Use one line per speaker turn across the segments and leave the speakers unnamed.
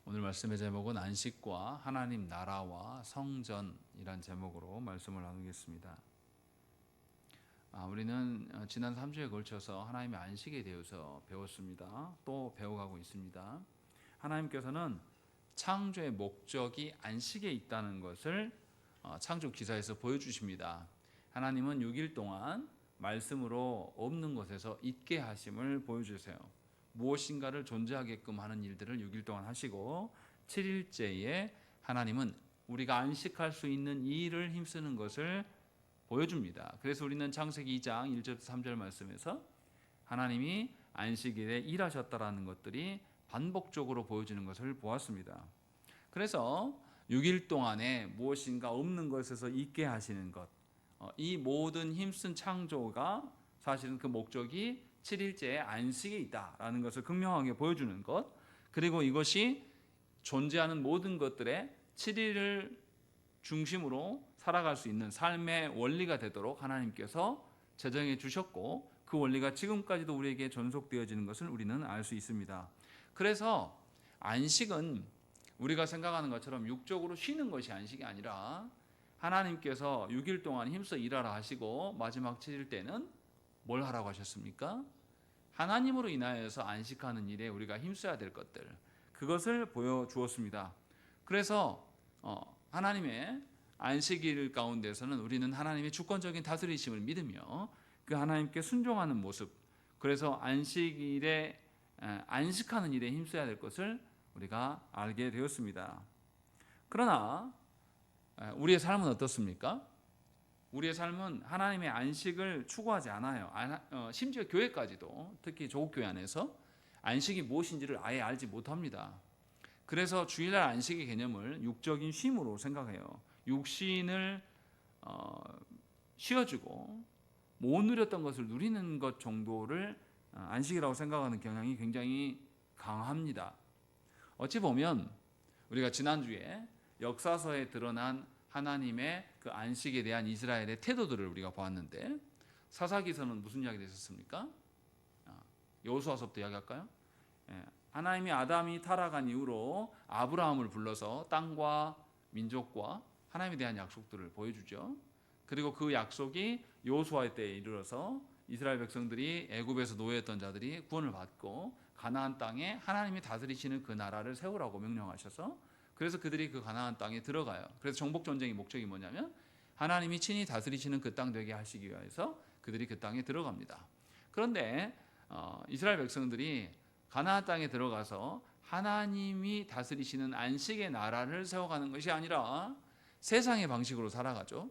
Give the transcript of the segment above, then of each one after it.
오늘 말씀의 제목은 안식과 하나님 나라와 성전이란 제목으로 말씀을 나누겠습니다. 우리는 지난 3주에 걸쳐서 하나님의 안식에 대해서 배웠습니다. 또 배워가고 있습니다. 하나님께서는 창조의 목적이 안식에 있다는 것을 창조 기사에서 보여주십니다. 하나님은 6일 동안 말씀으로 없는 것에서 있게 하심을 보여주세요. 무엇인가를 존재하게끔 하는 일들을 6일 동안 하시고 7일째에 하나님은 우리가 안식할 수 있는 이 일을 힘쓰는 것을 보여줍니다. 그래서 우리는 창세기 2장 1절부터 3절 말씀에서 하나님이 안식일에 일하셨다라는 것들이 반복적으로 보여지는 것을 보았습니다. 그래서 6일 동안에 무엇인가 없는 것에서 있게 하시는 것, 이 모든 힘쓴 창조가 사실은 그 목적이 7일째의 안식에 있다라는 것을 극명하게 보여주는 것, 그리고 이것이 존재하는 모든 것들의 7일을 중심으로 살아갈 수 있는 삶의 원리가 되도록 하나님께서 제정해 주셨고, 그 원리가 지금까지도 우리에게 전속되어지는 것을 우리는 알 수 있습니다. 그래서 안식은 우리가 생각하는 것처럼 육적으로 쉬는 것이 안식이 아니라 하나님께서 6일 동안 힘써 일하라 하시고 마지막 7일 때는 뭘 하라고 하셨습니까? 하나님으로 인하여서 안식하는 일에 우리가 힘써야 될 것들, 그것을 보여주었습니다. 그래서 하나님의 안식일 가운데서는 우리는 하나님의 주권적인 다스리심을 믿으며 그 하나님께 순종하는 모습, 그래서 안식일에 안식하는 일에 힘써야 될 것을 우리가 알게 되었습니다. 그러나 우리의 삶은 어떻습니까? 우리의 삶은 하나님의 안식을 추구하지 않아요. 심지어 교회까지도, 특히 조국교회 안에서 안식이 무엇인지를 아예 알지 못합니다. 그래서 주일날 안식의 개념을 육적인 쉼으로 생각해요. 육신을 쉬어주고 못 누렸던 것을 누리는 것 정도를 안식이라고 생각하는 경향이 굉장히 강합니다. 어찌 보면 우리가 지난주에 역사서에 드러난 하나님의 그 안식에 대한 이스라엘의 태도들을 우리가 보았는데, 사사기서는 무슨 이야기 되셨습니까? 여호수아서부터 이야기할까요? 하나님이 아담이 타락한 이후로 아브라함을 불러서 땅과 민족과 하나님에 대한 약속들을 보여주죠. 그리고 그 약속이 여호수아 때에 이르러서 이스라엘 백성들이 애굽에서 노예했던 자들이 구원을 받고 가나안 땅에 하나님이 다스리시는 그 나라를 세우라고 명령하셔서, 그래서 그들이 그 가나안 땅에 들어가요. 그래서 정복전쟁의 목적이 뭐냐면 하나님이 친히 다스리시는 그 땅 되게 하시기 위해서 그들이 그 땅에 들어갑니다. 그런데 이스라엘 백성들이 가나안 땅에 들어가서 하나님이 다스리시는 안식의 나라를 세워가는 것이 아니라 세상의 방식으로 살아가죠.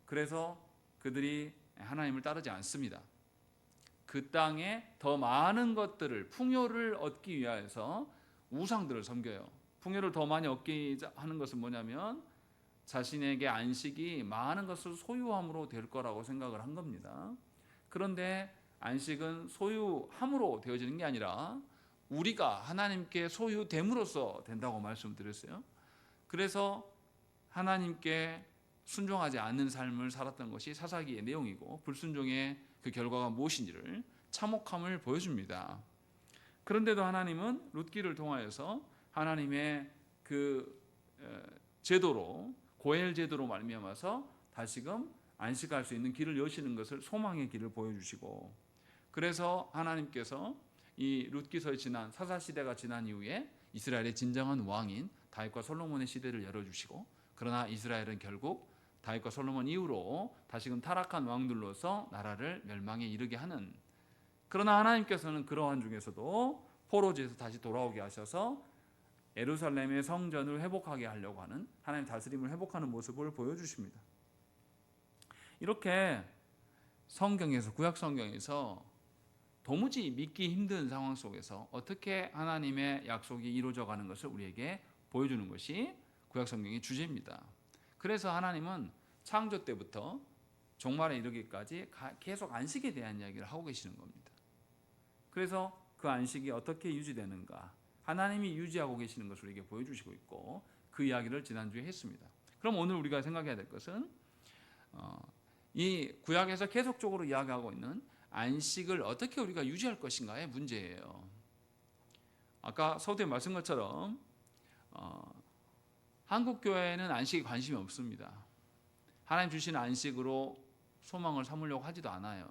그래서 그들이 하나님을 따르지 않습니다. 그 땅에 더 많은 것들을, 풍요를 얻기 위해서 우상들을 섬겨요. 풍요를 더 많이 얻게 하는 것은 뭐냐면 자신에게 안식이 많은 것을 소유함으로 될 거라고 생각을 한 겁니다. 그런데 안식은 소유함으로 되어지는 게 아니라 우리가 하나님께 소유됨으로써 된다고 말씀드렸어요. 그래서 하나님께 순종하지 않는 삶을 살았던 것이 사사기의 내용이고, 불순종의 그 결과가 무엇인지를 참혹함을 보여줍니다. 그런데도 하나님은 룻기를 통하여서 하나님의 그 제도로, 고엘 제도로 말미암아서 다시금 안식할 수 있는 길을 여시는 것을, 소망의 길을 보여주시고, 그래서 하나님께서 이 룻기서의 지난 사사 시대가 지난 이후에 이스라엘의 진정한 왕인 다윗과 솔로몬의 시대를 열어주시고, 그러나 이스라엘은 결국 다윗과 솔로몬 이후로 다시금 타락한 왕들로서 나라를 멸망에 이르게 하는, 그러나 하나님께서는 그러한 중에서도 포로지에서 다시 돌아오게 하셔서 예루살렘의 성전을 회복하게 하려고 하는, 하나님 다스림을 회복하는 모습을 보여주십니다. 이렇게 성경에서, 구약 성경에서 도무지 믿기 힘든 상황 속에서 어떻게 하나님의 약속이 이루어져 가는 것을 우리에게 보여주는 것이 구약 성경의 주제입니다. 그래서 하나님은 창조 때부터 종말에 이르기까지 계속 안식에 대한 이야기를 하고 계시는 겁니다. 그래서 그 안식이 어떻게 유지되는가, 하나님이 유지하고 계시는 것을 우리에게 보여주시고 있고, 그 이야기를 지난주에 했습니다. 그럼 오늘 우리가 생각해야 될 것은 이 구약에서 계속적으로 이야기하고 있는 안식을 어떻게 우리가 유지할 것인가의 문제예요. 아까 서두에 말씀 것처럼 한국 교회는 안식에 관심이 없습니다. 하나님 주시는 안식으로 소망을 삼으려고 하지도 않아요.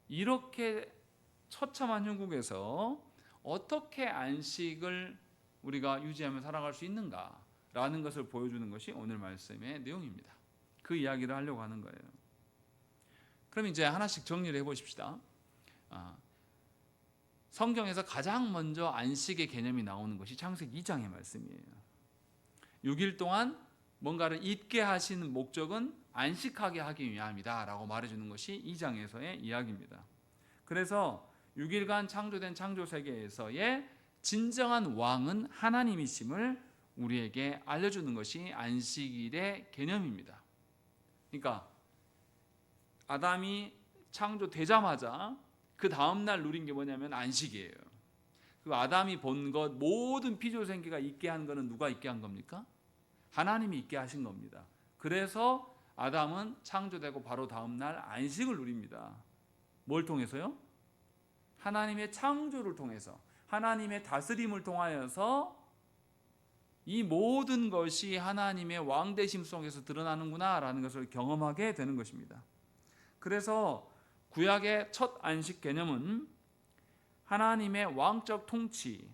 이렇게 처참한 형국에서 어떻게 안식을 우리가 유지하며 살아갈 수 있는가라는 것을 보여주는 것이 오늘 말씀의 내용입니다. 그 이야기를 하려고 하는 거예요. 그럼 이제 하나씩 정리를 해보십시다. 성경에서 가장 먼저 안식의 개념이 나오는 것이 창세기 2장의 말씀이에요. 6일 동안 뭔가를 잊게 하시는 목적은 안식하게 하기 위함이다 라고 말해주는 것이 2장에서의 이야기입니다. 그래서 6일간 창조된 창조세계에서의 진정한 왕은 하나님이심을 우리에게 알려주는 것이 안식일의 개념입니다. 그러니까 아담이 창조되자마자 그 다음날 누린 게 뭐냐면 안식이에요. 그 아담이 본 것 모든 피조생계가 있게 한 거는 누가 있게 한 겁니까? 하나님이 있게 하신 겁니다. 그래서 아담은 창조되고 바로 다음날 안식을 누립니다. 뭘 통해서요? 하나님의 창조를 통해서, 하나님의 다스림을 통하여서 이 모든 것이 하나님의 왕되심 속에서 드러나는구나 라는 것을 경험하게 되는 것입니다. 그래서 구약의 첫 안식 개념은 하나님의 왕적 통치,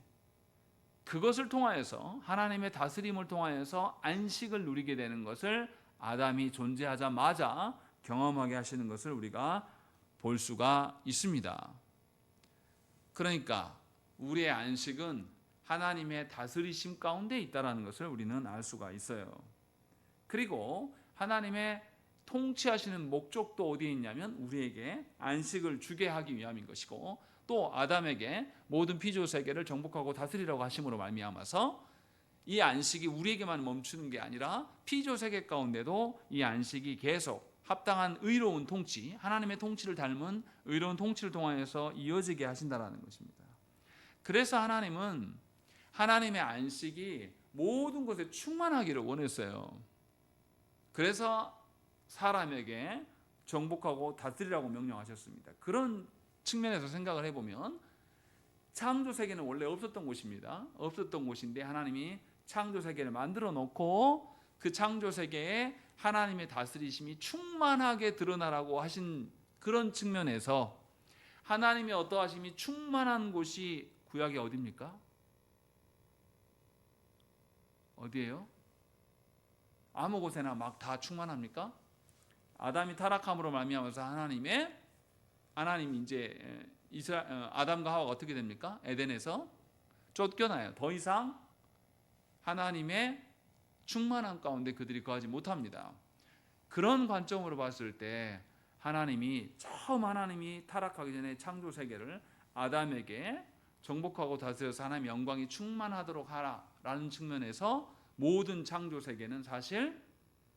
그것을 통하여서 하나님의 다스림을 통하여서 안식을 누리게 되는 것을 아담이 존재하자마자 경험하게 하시는 것을 우리가 볼 수가 있습니다. 그러니까 우리의 안식은 하나님의 다스리심 가운데 있다는 것을 우리는 알 수가 있어요. 그리고 하나님의 통치하시는 목적도 어디에 있냐면 우리에게 안식을 주게 하기 위함인 것이고, 또 아담에게 모든 피조세계를 정복하고 다스리라고 하심으로 말미암아서 이 안식이 우리에게만 멈추는 게 아니라 피조세계 가운데도 이 안식이 계속 합당한 의로운 통치, 하나님의 통치를 닮은 의로운 통치를 통하여서 이어지게 하신다는 것입니다. 그래서 하나님은 하나님의 안식이 모든 것에 충만하기를 원했어요. 그래서 사람에게 정복하고 다스리라고 명령하셨습니다. 그런 측면에서 생각을 해보면 창조세계는 원래 없었던 곳입니다. 없었던 곳인데 하나님이 창조세계를 만들어 놓고 그 창조세계에 하나님의 다스리심이 충만하게 드러나라고 하신 그런 측면에서 하나님의 어떠하심이 충만한 곳이 구약이 어디입니까? 어디예요? 아무 곳에나 막 다 충만합니까? 아담이 타락함으로 말미암아서 하나님이 이제 아담과 하와가 어떻게 됩니까? 에덴에서 쫓겨나요. 더 이상 하나님의 충만한 가운데 그들이 거하지 못합니다. 그런 관점으로 봤을 때 처음 하나님이 타락하기 전에 창조 세계를 아담에게 정복하고 다스려서 하나님의 영광이 충만하도록 하라라는 측면에서 모든 창조 세계는 사실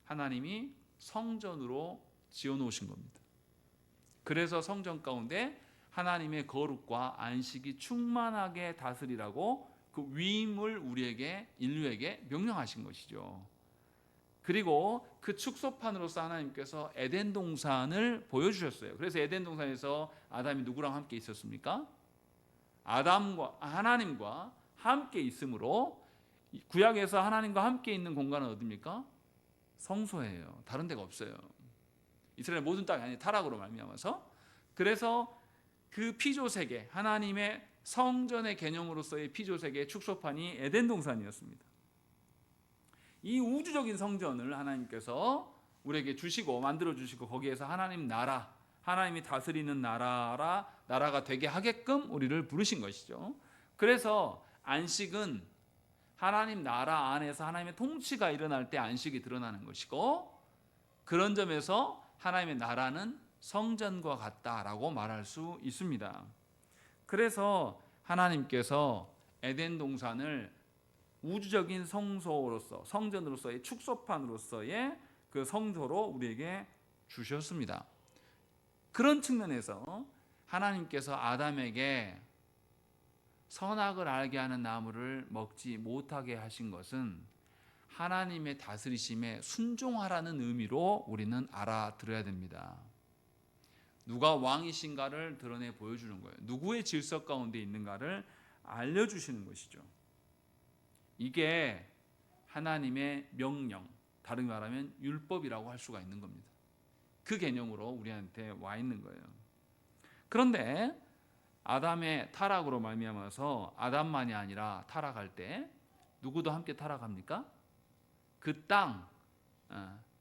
하나님이 성전으로 지어놓으신 겁니다. 그래서 성전 가운데 하나님의 거룩과 안식이 충만하게 다스리라고 그 위임을 인류에게 명령하신 것이죠. 그리고 그 축소판으로서 하나님께서 에덴 동산을 보여주셨어요. 그래서 에덴 동산에서 아담이 누구랑 함께 있었습니까? 하나님과 함께 있으므로 구약에서 하나님과 함께 있는 공간은 어디입니까? 성소예요. 다른 데가 없어요. 이스라엘 모든 땅이 아니 타락으로 말미암아서. 그래서 그 피조세계, 하나님의 성전의 개념으로서의 피조세계의 축소판이 에덴 동산이었습니다. 이 우주적인 성전을 하나님께서 우리에게 주시고 만들어 주시고 거기에서 하나님 나라, 하나님이 다스리는 나라가 되게 하게끔 우리를 부르신 것이죠. 그래서 안식은 하나님 나라 안에서 하나님의 통치가 일어날 때 안식이 드러나는 것이고, 그런 점에서 하나님의 나라는 성전과 같다라고 말할 수 있습니다. 그래서 하나님께서 에덴 동산을 우주적인 성전으로서의 축소판으로서의 그 성소로 우리에게 주셨습니다. 그런 측면에서 하나님께서 아담에게 선악을 알게 하는 나무를 먹지 못하게 하신 것은 하나님의 다스리심에 순종하라는 의미로 우리는 알아들어야 됩니다. 누가 왕이신가를 드러내 보여주는 거예요. 누구의 질서 가운데 있는가를 알려주시는 것이죠. 이게 하나님의 명령, 다르게 말하면 율법이라고 할 수가 있는 겁니다. 그 개념으로 우리한테 와 있는 거예요. 그런데 아담의 타락으로 말미암아서 아담만이 아니라 타락할 때 누구도 함께 타락합니까? 그 땅,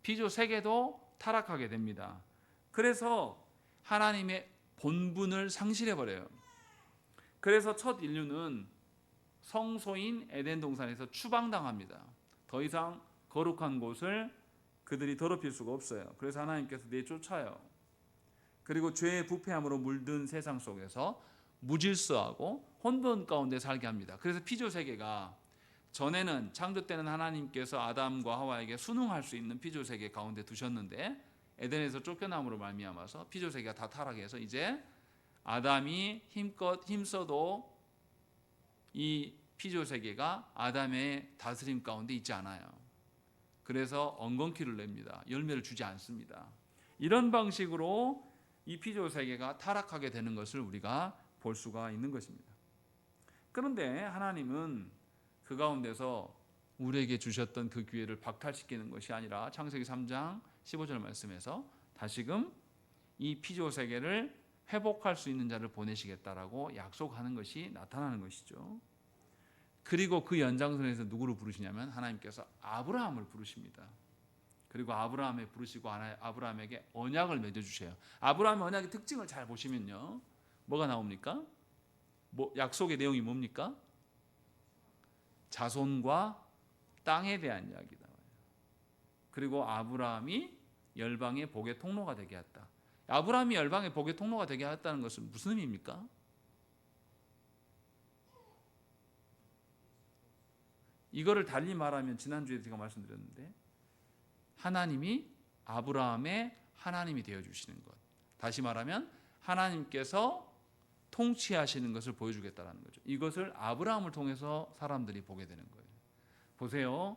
피조 세계도 타락하게 됩니다. 그래서 하나님의 본분을 상실해 버려요. 그래서 첫 인류는 성소인 에덴 동산에서 추방당합니다. 더 이상 거룩한 곳을 그들이 더럽힐 수가 없어요. 그래서 하나님께서 내쫓아요. 그리고 죄의 부패함으로 물든 세상 속에서 무질서하고 혼돈 가운데 살게 합니다. 그래서 피조 세계가 전에는 창조 때는 하나님께서 아담과 하와에게 순응할 수 있는 피조 세계 가운데 두셨는데 에덴에서 쫓겨남으로 말미암아서 피조 세계가 다 타락해서 이제 아담이 힘껏 힘써도 이 피조 세계가 아담의 다스림 가운데 있지 않아요. 그래서 엉겅퀴를 냅니다. 열매를 주지 않습니다. 이런 방식으로 이 피조 세계가 타락하게 되는 것을 우리가 볼 수가 있는 것입니다. 그런데 하나님은 그 가운데서 우리에게 주셨던 그 기회를 박탈시키는 것이 아니라 창세기 3장 15절 말씀에서 다시금 이 피조 세계를 회복할 수 있는 자를 보내시겠다라고 약속하는 것이 나타나는 것이죠. 그리고 그 연장선에서 누구를 부르시냐면 하나님께서 아브라함을 부르십니다. 그리고 아브라함을 부르시고 아브라함에게 언약을 맺어주세요. 아브라함의 언약의 특징을 잘 보시면요, 뭐가 나옵니까? 약속의 내용이 뭡니까? 자손과 땅에 대한 이야기 나와요. 그리고 아브라함이 열방의 복의 통로가 되게 했다. 아브라함이 열방의 복의 통로가 되게 했다는 것은 무슨 의미입니까? 이거를 달리 말하면 지난주에 제가 말씀드렸는데 하나님이 아브라함의 하나님이 되어주시는 것, 다시 말하면 하나님께서 통치하시는 것을 보여주겠다는 거죠. 이것을 아브라함을 통해서 사람들이 보게 되는 거예요. 보세요.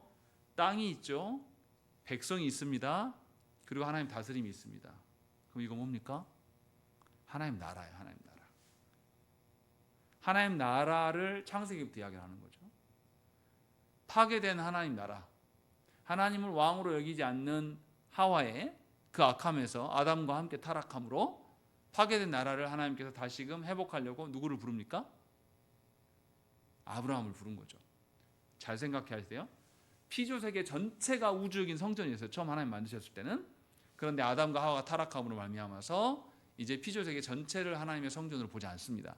땅이 있죠. 백성이 있습니다. 그리고 하나님 다스림이 있습니다. 그럼 이거 뭡니까? 하나님 나라예요. 하나님 나라. 하나님 나라를 창세기부터 이야기하는 거죠. 파괴된 하나님 나라, 하나님을 왕으로 여기지 않는 하와의 그 악함에서 아담과 함께 타락함으로 파괴된 나라를 하나님께서 다시금 회복하려고 누구를 부릅니까? 아브라함을 부른 거죠. 잘 생각해야 돼요. 피조세계 전체가 우주적인 성전이었어요. 처음 하나님 만드셨을 때는. 그런데 아담과 하와가 타락함으로 말미암아서 이제 피조세계 전체를 하나님의 성전으로 보지 않습니다.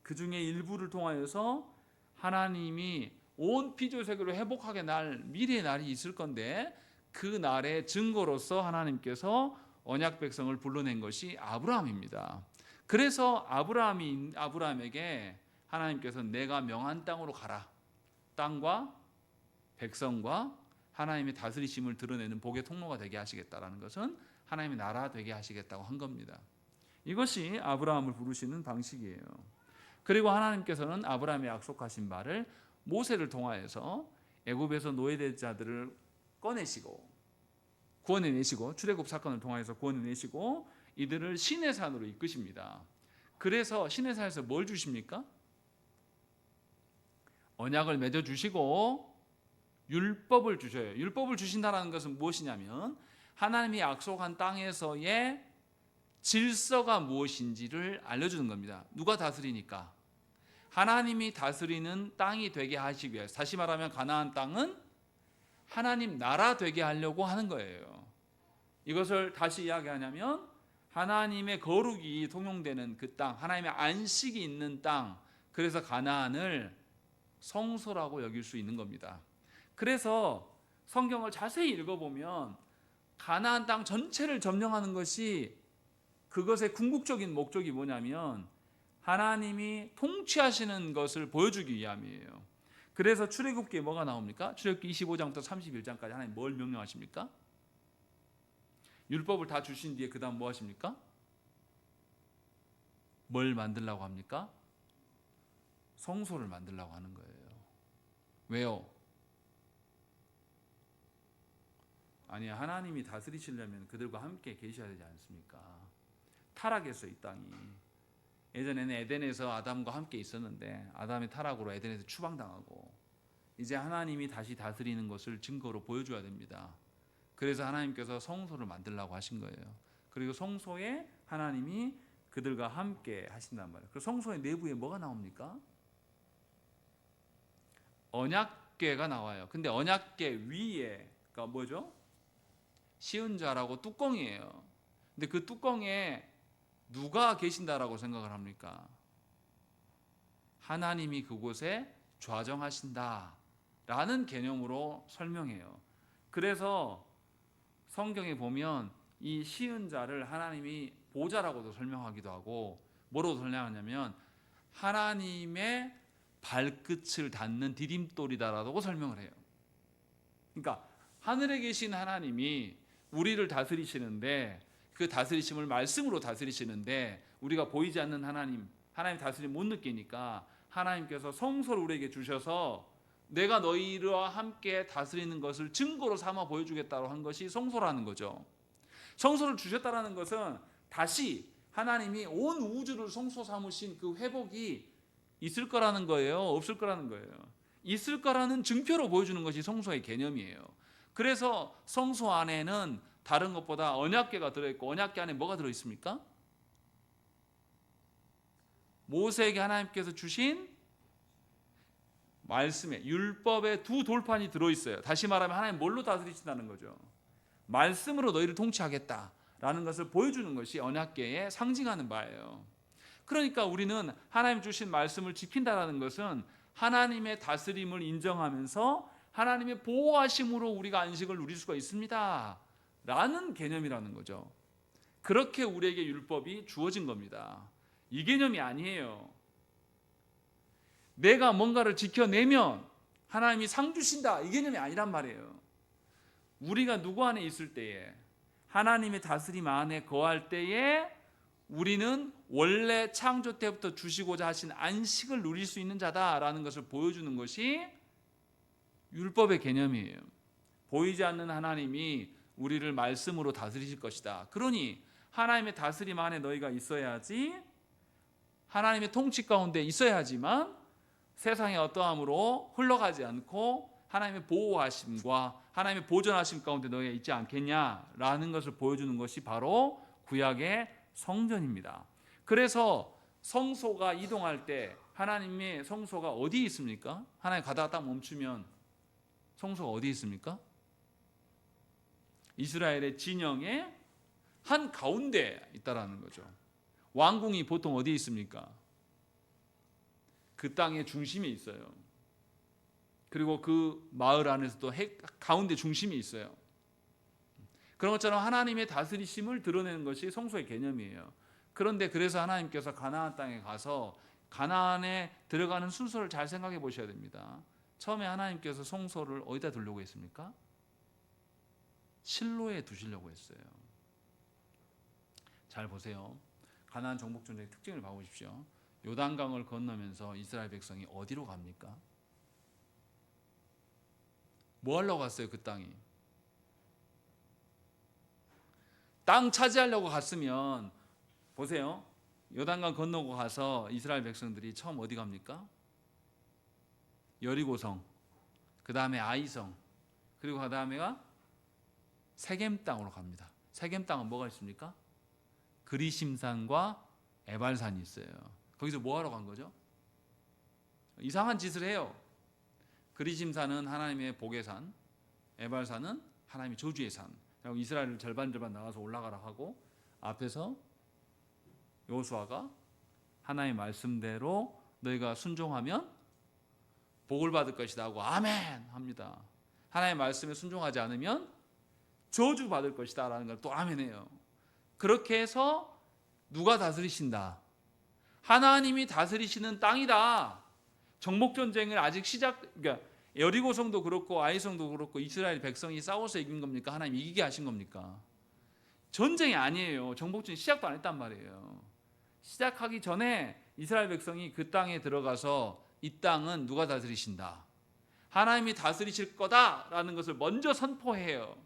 그 중에 일부를 통하여서 하나님이 온 피조세계를 회복하게 날 미래의 날이 있을 건데 그 날의 증거로서 하나님께서 언약 백성을 불러낸 것이 아브라함입니다. 그래서 아브라함에게 하나님께서 내가 명한 땅으로 가라. 땅과 백성과 하나님의 다스리심을 드러내는 복의 통로가 되게 하시겠다라는 것은 하나님의 나라 되게 하시겠다고 한 겁니다. 이것이 아브라함을 부르시는 방식이에요. 그리고 하나님께서는 아브라함의 약속하신 바를 모세를 통하여서 애굽에서 노예된 자들을 구원해내시고 출애굽 사건을 통하여서 구원해내시고 이들을 시내산으로 이끄십니다. 그래서 시내산에서 뭘 주십니까? 언약을 맺어주시고 율법을 주셔요. 율법을 주신다는 것은 무엇이냐면 하나님이 약속한 땅에서의 질서가 무엇인지를 알려주는 겁니다. 누가 다스리니까? 하나님이 다스리는 땅이 되게 하시기 위해서, 다시 말하면 가나안 땅은 하나님 나라 되게 하려고 하는 거예요. 이것을 다시 이야기하냐면 하나님의 거룩이 통용되는 그 땅, 하나님의 안식이 있는 땅, 그래서 가나안을 성소라고 여길 수 있는 겁니다. 그래서 성경을 자세히 읽어보면 가나안 땅 전체를 점령하는 것이 그것의 궁극적인 목적이 뭐냐면 하나님이 통치하시는 것을 보여주기 위함이에요. 그래서 출애굽기에 뭐가 나옵니까? 출애굽기 25장부터 31장까지 하나님 뭘 명령하십니까? 율법을 다 주신 뒤에 그 다음 뭐 하십니까? 뭘 만들라고 합니까? 성소를 만들라고 하는 거예요. 왜요? 아니, 하나님이 다스리시려면 그들과 함께 계셔야 되지 않습니까? 타락했어, 이 땅이. 예전에는 에덴에서 아담과 함께 있었는데 아담의 타락으로 에덴에서 추방당하고 이제 하나님이 다시 다스리는 것을 증거로 보여줘야 됩니다. 그래서 하나님께서 성소를 만들라고 하신 거예요. 그리고 성소에 하나님이 그들과 함께 하신단 말이에요. 그 성소의 내부에 뭐가 나옵니까? 언약궤가 나와요. 근데 언약궤 위에가 뭐죠? 시은자라고 뚜껑이에요. 근데 그 뚜껑에 누가 계신다라고 생각을 합니까? 하나님이 그곳에 좌정하신다라는 개념으로 설명해요. 그래서 성경에 보면 이 시은자를 하나님이 보좌라고도 설명하기도 하고 뭐라고 설명하냐면 하나님의 발끝을 닿는 디딤돌이다라고 설명을 해요. 그러니까 하늘에 계신 하나님이 우리를 다스리시는데 그 다스리심을 말씀으로 다스리시는데 우리가 보이지 않는 하나님 다스림 못 느끼니까 하나님께서 성소를 우리에게 주셔서 내가 너희와 함께 다스리는 것을 증거로 삼아 보여주겠다고 한 것이 성소라는 거죠. 성소를 주셨다라는 것은 다시 하나님이 온 우주를 성소 삼으신 그 회복이 있을 거라는 거예요? 없을 거라는 거예요? 있을 거라는 증표로 보여주는 것이 성소의 개념이에요. 그래서 성소 안에는 다른 것보다 언약궤가 들어있고 언약궤 안에 뭐가 들어있습니까? 모세에게 하나님께서 주신 말씀의 율법의 두 돌판이 들어있어요. 다시 말하면 하나님 뭘로 다스리신다는 거죠? 말씀으로 너희를 통치하겠다라는 것을 보여주는 것이 언약궤에 상징하는 바예요. 그러니까 우리는 하나님 주신 말씀을 지킨다는 것은 하나님의 다스림을 인정하면서 하나님의 보호하심으로 우리가 안식을 누릴 수가 있습니다 라는 개념이라는 거죠. 그렇게 우리에게 율법이 주어진 겁니다. 이 개념이 아니에요. 내가 뭔가를 지켜내면 하나님이 상 주신다 이 개념이 아니란 말이에요. 우리가 누구 안에 있을 때에 하나님의 다스림 안에 거할 때에 우리는 원래 창조 때부터 주시고자 하신 안식을 누릴 수 있는 자다라는 것을 보여주는 것이 율법의 개념이에요. 보이지 않는 하나님이 우리를 말씀으로 다스리실 것이다. 그러니 하나님의 다스림 안에 너희가 있어야지, 하나님의 통치 가운데 있어야지만 세상의 어떠함으로 흘러가지 않고 하나님의 보호하심과 하나님의 보존하심 가운데 너희가 있지 않겠냐라는 것을 보여주는 것이 바로 구약의 성전입니다. 그래서 성소가 이동할 때 하나님의 성소가 어디 있습니까? 하나님 가다가 딱 멈추면 성소가 어디 있습니까? 이스라엘의 진영의 한 가운데 있다라는 거죠. 왕궁이 보통 어디 있습니까? 그 땅의 중심에 있어요. 그리고 그 마을 안에서도 가운데 중심이 있어요. 그런 것처럼 하나님의 다스리심을 드러내는 것이 성소의 개념이에요. 그런데 그래서 하나님께서 가나안 땅에 가서 가나안에 들어가는 순서를 잘 생각해 보셔야 됩니다. 처음에 하나님께서 성소를 어디다 두려고 했습니까? 실로에 두시려고 했어요. 잘 보세요. 가나안 정복 전쟁의 특징을 봐보십시오. 요단강을 건너면서 이스라엘 백성이 어디로 갑니까? 뭐 하려고 갔어요? 그 땅이 땅 차지하려고 갔으면 보세요. 요단강 건너고 가서 이스라엘 백성들이 처음 어디 갑니까? 여리고성, 그 다음에 아이성, 그리고 그 다음에가 세겜 땅으로 갑니다. 세겜 땅은 뭐가 있습니까? 그리심산과 에발산이 있어요. 거기서 뭐 하러 간 거죠? 이상한 짓을 해요. 그리심산은 하나님의 복의 산, 에발산은 하나님의 저주의 산. 그리고 이스라엘을 절반 나가서 올라가라 하고 앞에서 여호수아가 하나님의 말씀대로 너희가 순종하면 복을 받을 것이다 하고 아멘 합니다. 하나님의 말씀에 순종하지 않으면 저주 받을 것이다 라는 걸 또 아멘해요. 그렇게 해서 누가 다스리신다? 하나님이 다스리시는 땅이다. 정복전쟁을 아직 그러니까 여리고성도 그렇고 아이성도 그렇고 이스라엘 백성이 싸워서 이긴 겁니까? 하나님 이기게 하신 겁니까? 전쟁이 아니에요. 정복전이 시작도 안 했단 말이에요. 시작하기 전에 이스라엘 백성이 그 땅에 들어가서 이 땅은 누가 다스리신다? 하나님이 다스리실 거다라는 것을 먼저 선포해요.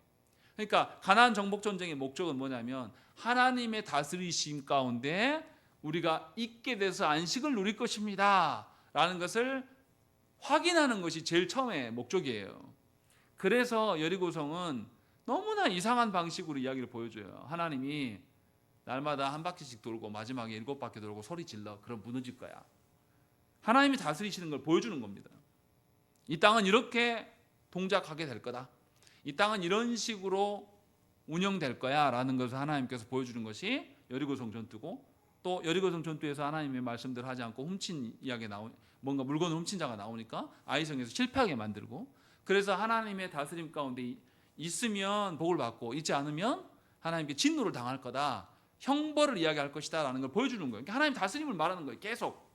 그러니까 가나안 정복전쟁의 목적은 뭐냐면 하나님의 다스리심 가운데 우리가 있게 돼서 안식을 누릴 것입니다 라는 것을 확인하는 것이 제일 처음에 목적이에요. 그래서 여리고성은 너무나 이상한 방식으로 이야기를 보여줘요. 하나님이 날마다 한 바퀴씩 돌고 마지막에 7바퀴 돌고 소리 질러. 그럼 무너질 거야. 하나님이 다스리시는 걸 보여주는 겁니다. 이 땅은 이렇게 동작하게 될 거다. 이 땅은 이런 식으로 운영될 거야 라는 것을 하나님께서 보여주는 것이 여리고성 전투고, 또 여리고성 전투에서 하나님의 말씀대로 하지 않고 훔친 이야기 뭔가 물건을 훔친 자가 나오니까 아이성에서 실패하게 만들고, 그래서 하나님의 다스림 가운데 있으면 복을 받고 있지 않으면 하나님께 진노를 당할 거다, 형벌을 이야기할 것이다 라는 걸 보여주는 거예요. 그러니까 하나님 다스림을 말하는 거예요. 계속.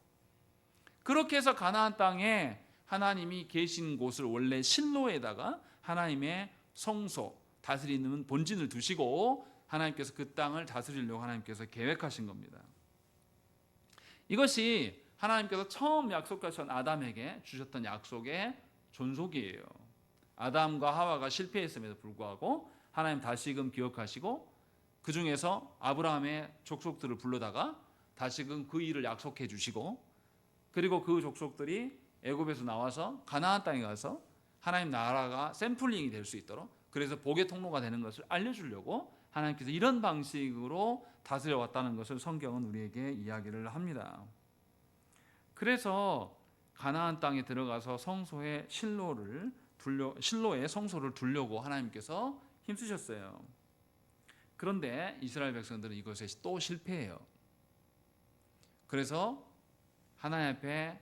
그렇게 해서 가나안 땅에 하나님이 계신 곳을 원래 실로에다가 하나님의 성소, 다스리는 본진을 두시고 하나님께서 그 땅을 다스리려고 하나님께서 계획하신 겁니다. 이것이 하나님께서 처음 약속하신 아담에게 주셨던 약속의 존속이에요. 아담과 하와가 실패했음에도 불구하고 하나님 다시금 기억하시고 그 중에서 아브라함의 족속들을 불러다가 다시금 그 일을 약속해 주시고, 그리고 그 족속들이 애굽에서 나와서 가나안 땅에 가서 하나님 나라가 샘플링이 될 수 있도록, 그래서 복의 통로가 되는 것을 알려주려고 하나님께서 이런 방식으로 다스려 왔다는 것을 성경은 우리에게 이야기를 합니다. 그래서 가나안 땅에 들어가서 성소의 실로의 성소를 두려고 하나님께서 힘쓰셨어요. 그런데 이스라엘 백성들은 이것에 또 실패해요. 그래서 하나님 앞에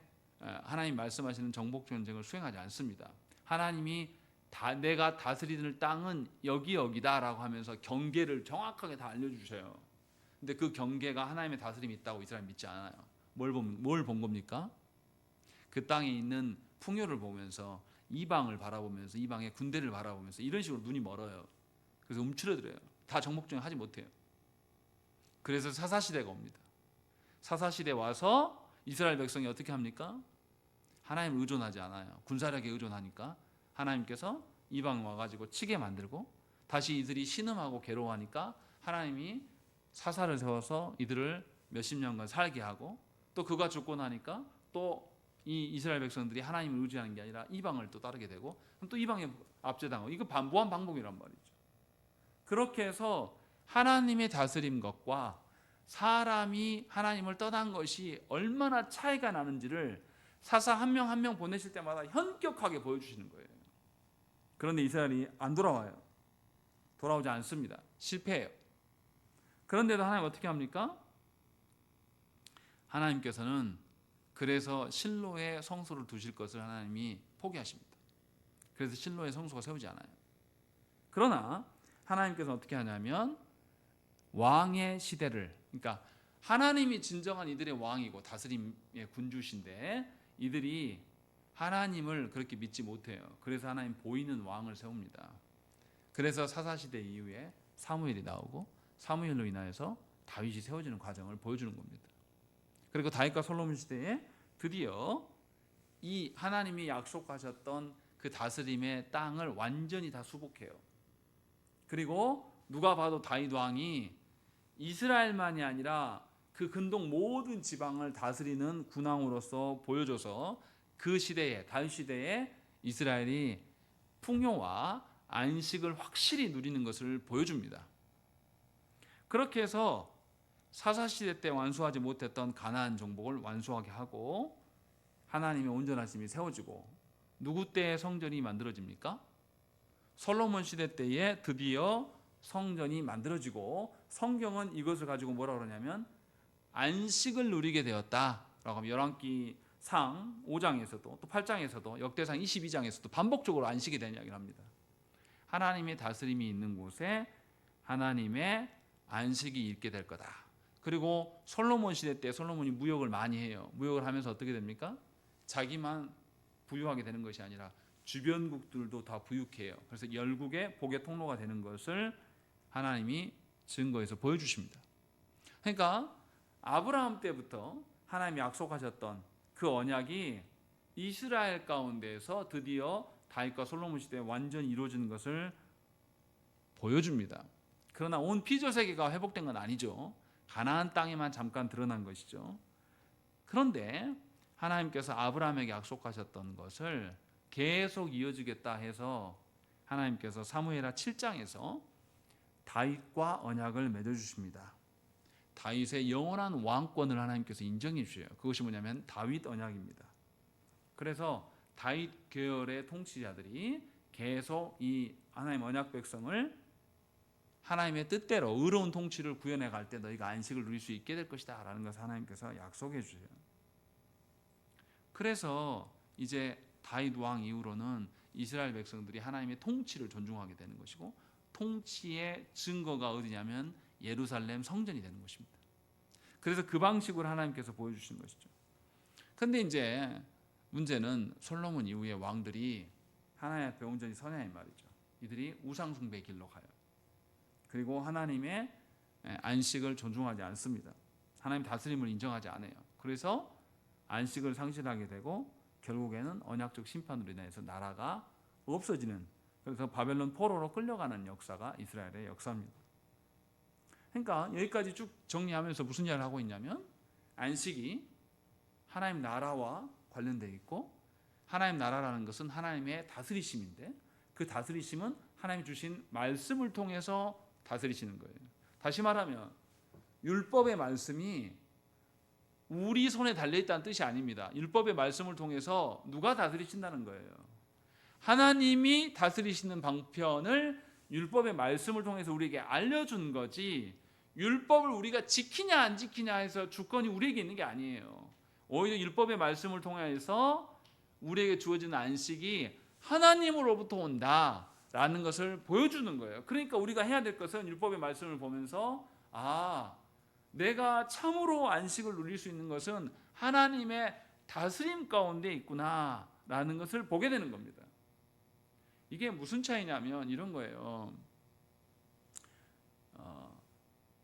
하나님 말씀하시는 정복 전쟁을 수행하지 않습니다. 하나님이 내가 다스리는 땅은 여기다라고 하면서 경계를 정확하게 다 알려주셔요. 근데 그 경계가 하나님의 다스림이 있다고 이스라엘 믿지 않아요. 뭘 본 겁니까? 그 땅에 있는 풍요를 보면서, 이방을 바라보면서, 이방의 군대를 바라보면서 이런 식으로 눈이 멀어요. 그래서 움츠러들어요. 다 정복전쟁 하지 못해요. 그래서 사사시대가 옵니다. 사사시대 와서 이스라엘 백성이 어떻게 합니까? 하나님을 의존하지 않아요. 군사력에 의존하니까 하나님께서 이방 와가지고 치게 만들고, 다시 이들이 신음하고 괴로워하니까 하나님이 사사를 세워서 이들을 몇십 년간 살게 하고, 또 그가 죽고 나니까 또 이 이스라엘 백성들이 하나님을 의지하는 게 아니라 이방을 또 따르게 되고, 또 이방에 압제당하고, 이거 무한 반복이란 말이죠. 그렇게 해서 하나님의 다스림 것과 사람이 하나님을 떠난 것이 얼마나 차이가 나는지를 사사 한 명 한 명 보내실 때마다 현격하게 보여주시는 거예요. 그런데 이스라엘이 안 돌아와요. 돌아오지 않습니다. 실패해요. 그런데도 하나님 어떻게 합니까? 하나님께서는 그래서 실로에 성소를 두실 것을 하나님이 포기하십니다. 그래서 실로에 성소가 세우지 않아요. 그러나 하나님께서 어떻게 하냐면 왕의 시대를, 그러니까 하나님이 진정한 이들의 왕이고 다스림의 군주신데 이들이 하나님을 그렇게 믿지 못해요. 그래서 하나님 보이는 왕을 세웁니다. 그래서 사사시대 이후에 사무엘이 나오고, 사무엘로 인하여서 다윗이 세워지는 과정을 보여주는 겁니다. 그리고 다윗과 솔로몬 시대에 드디어 이 하나님이 약속하셨던 그 다스림의 땅을 완전히 다 수복해요. 그리고 누가 봐도 다윗 왕이 이스라엘만이 아니라 그 근동 모든 지방을 다스리는 군왕으로서 보여줘서 그 시대에, 다윗 시대에 이스라엘이 풍요와 안식을 확실히 누리는 것을 보여줍니다. 그렇게 해서 사사시대 때 완수하지 못했던 가나안 정복을 완수하게 하고 하나님의 온전하심이 세워지고, 누구 때에 성전이 만들어집니까? 솔로몬 시대 때에 드디어 성전이 만들어지고, 성경은 이것을 가지고 뭐라 그러냐면 안식을 누리게 되었다라고 하면 열왕기상 5장에서도 또 8장에서도 역대상 22장에서도 반복적으로 안식에 대한 이야기를 합니다. 하나님의 다스림이 있는 곳에 하나님의 안식이 있게 될 거다. 그리고 솔로몬 시대 때 솔로몬이 무역을 많이 해요. 무역을 하면서 어떻게 됩니까? 자기만 부유하게 되는 것이 아니라 주변국들도 다 부유해요. 그래서 열국의 복의 통로가 되는 것을 하나님이 증거해서 보여주십니다. 그러니까 아브라함 때부터 하나님이 약속하셨던 그 언약이 이스라엘 가운데에서 드디어 다윗과 솔로몬 시대에 완전히 이루어지는 것을 보여줍니다. 그러나 온 피조 세계가 회복된 건 아니죠. 가나안 땅에만 잠깐 드러난 것이죠. 그런데 하나님께서 아브라함에게 약속하셨던 것을 계속 이어주겠다 해서 하나님께서 사무엘하 7장에서 다윗과 언약을 맺어주십니다. 다윗의 영원한 왕권을 하나님께서 인정해 주셔요. 그것이 뭐냐면 다윗 언약입니다. 그래서 다윗 계열의 통치자들이 계속 이 하나님 언약 백성을 하나님의 뜻대로 의로운 통치를 구현해 갈 때 너희가 안식을 누릴 수 있게 될 것이다 라는 것을 하나님께서 약속해 주세요. 그래서 이제 다윗 왕 이후로는 이스라엘 백성들이 하나님의 통치를 존중하게 되는 것이고, 통치의 증거가 어디냐면 예루살렘 성전이 되는 것입니다. 그래서 그 방식으로 하나님께서 보여주시는 것이죠. 그런데 이제 문제는 솔로몬 이후의 왕들이 하나님 앞에 온전히 서냐 이 말이죠. 이들이 우상 숭배의 길로 가요. 그리고 하나님의 안식을 존중하지 않습니다. 하나님 다스림을 인정하지 않아요. 그래서 안식을 상실하게 되고 결국에는 언약적 심판으로 인해서 나라가 없어지는, 그래서 바벨론 포로로 끌려가는 역사가 이스라엘의 역사입니다. 그러니까 여기까지 쭉 정리하면서 무슨 이야기를 하고 있냐면, 안식이 하나님 나라와 관련되어 있고, 하나님 나라라는 것은 하나님의 다스리심인데, 그 다스리심은 하나님이 주신 말씀을 통해서 다스리시는 거예요. 다시 말하면 율법의 말씀이 우리 손에 달려있다는 뜻이 아닙니다. 율법의 말씀을 통해서 누가 다스리신다는 거예요. 하나님이 다스리시는 방편을 율법의 말씀을 통해서 우리에게 알려준 거지, 율법을 우리가 지키냐 안 지키냐 해서 주권이 우리에게 있는 게 아니에요. 오히려 율법의 말씀을 통해서 우리에게 주어지는 안식이 하나님으로부터 온다라는 것을 보여주는 거예요. 그러니까 우리가 해야 될 것은 율법의 말씀을 보면서 내가 참으로 안식을 누릴 수 있는 것은 하나님의 다스림 가운데 있구나라는 것을 보게 되는 겁니다. 이게 무슨 차이냐면 이런 거예요.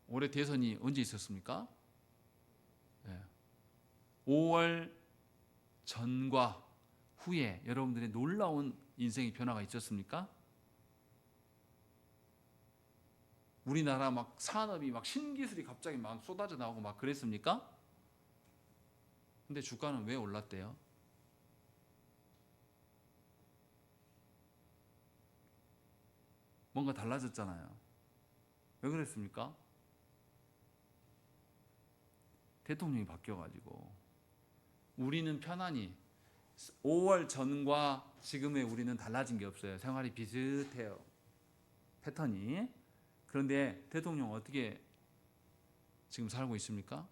올해 대선이 언제 있었습니까? 5월 전과 후에 여러분들의 놀라운 인생의 변화가 있었습니까? 우리나라 막 산업이 막 신기술이 갑자기 막 쏟아져 나오고 막 그랬습니까? 근데 주가는 왜 올랐대요? 뭔가 달라졌잖아요. 왜 그랬습니까? 대통령이 바뀌어가지고. 우리는 편안히 5월 전과 지금의 우리는 달라진 게 없어요. 생활이 비슷해요. 패턴이. 그런데 대통령 어떻게 지금 살고 있습니까?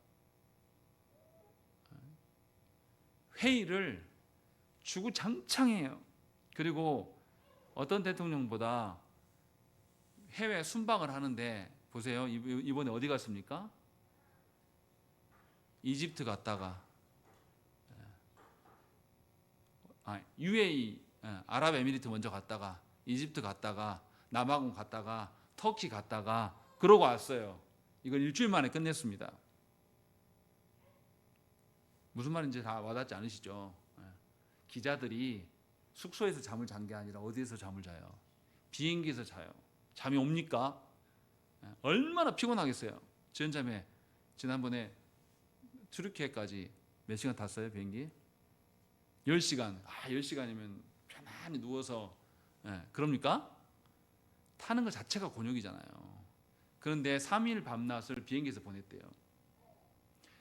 회의를 주구장창해요. 그리고 어떤 대통령보다 해외 순방을 하는데 보세요. 이번에 어디 갔습니까? 이집트 갔다가 UAE 아랍에미리트 먼저 갔다가 이집트 갔다가 남아공 갔다가 터키 갔다가 그러고 왔어요. 이걸 일주일 만에 끝냈습니다. 무슨 말인지 다 와닿지 않으시죠? 기자들이 숙소에서 잠을 잔 게 아니라 어디에서 잠을 자요? 비행기에서 자요. 잠이 옵니까? 얼마나 피곤하겠어요. 지연자매 지난번에 튀르키예까지 몇 시간 탔어요? 비행기? 10시간. 10시간이면 편안히 누워서 그럽니까? 타는 것 자체가 곤욕이잖아요. 그런데 3일 밤낮을 비행기에서 보냈대요.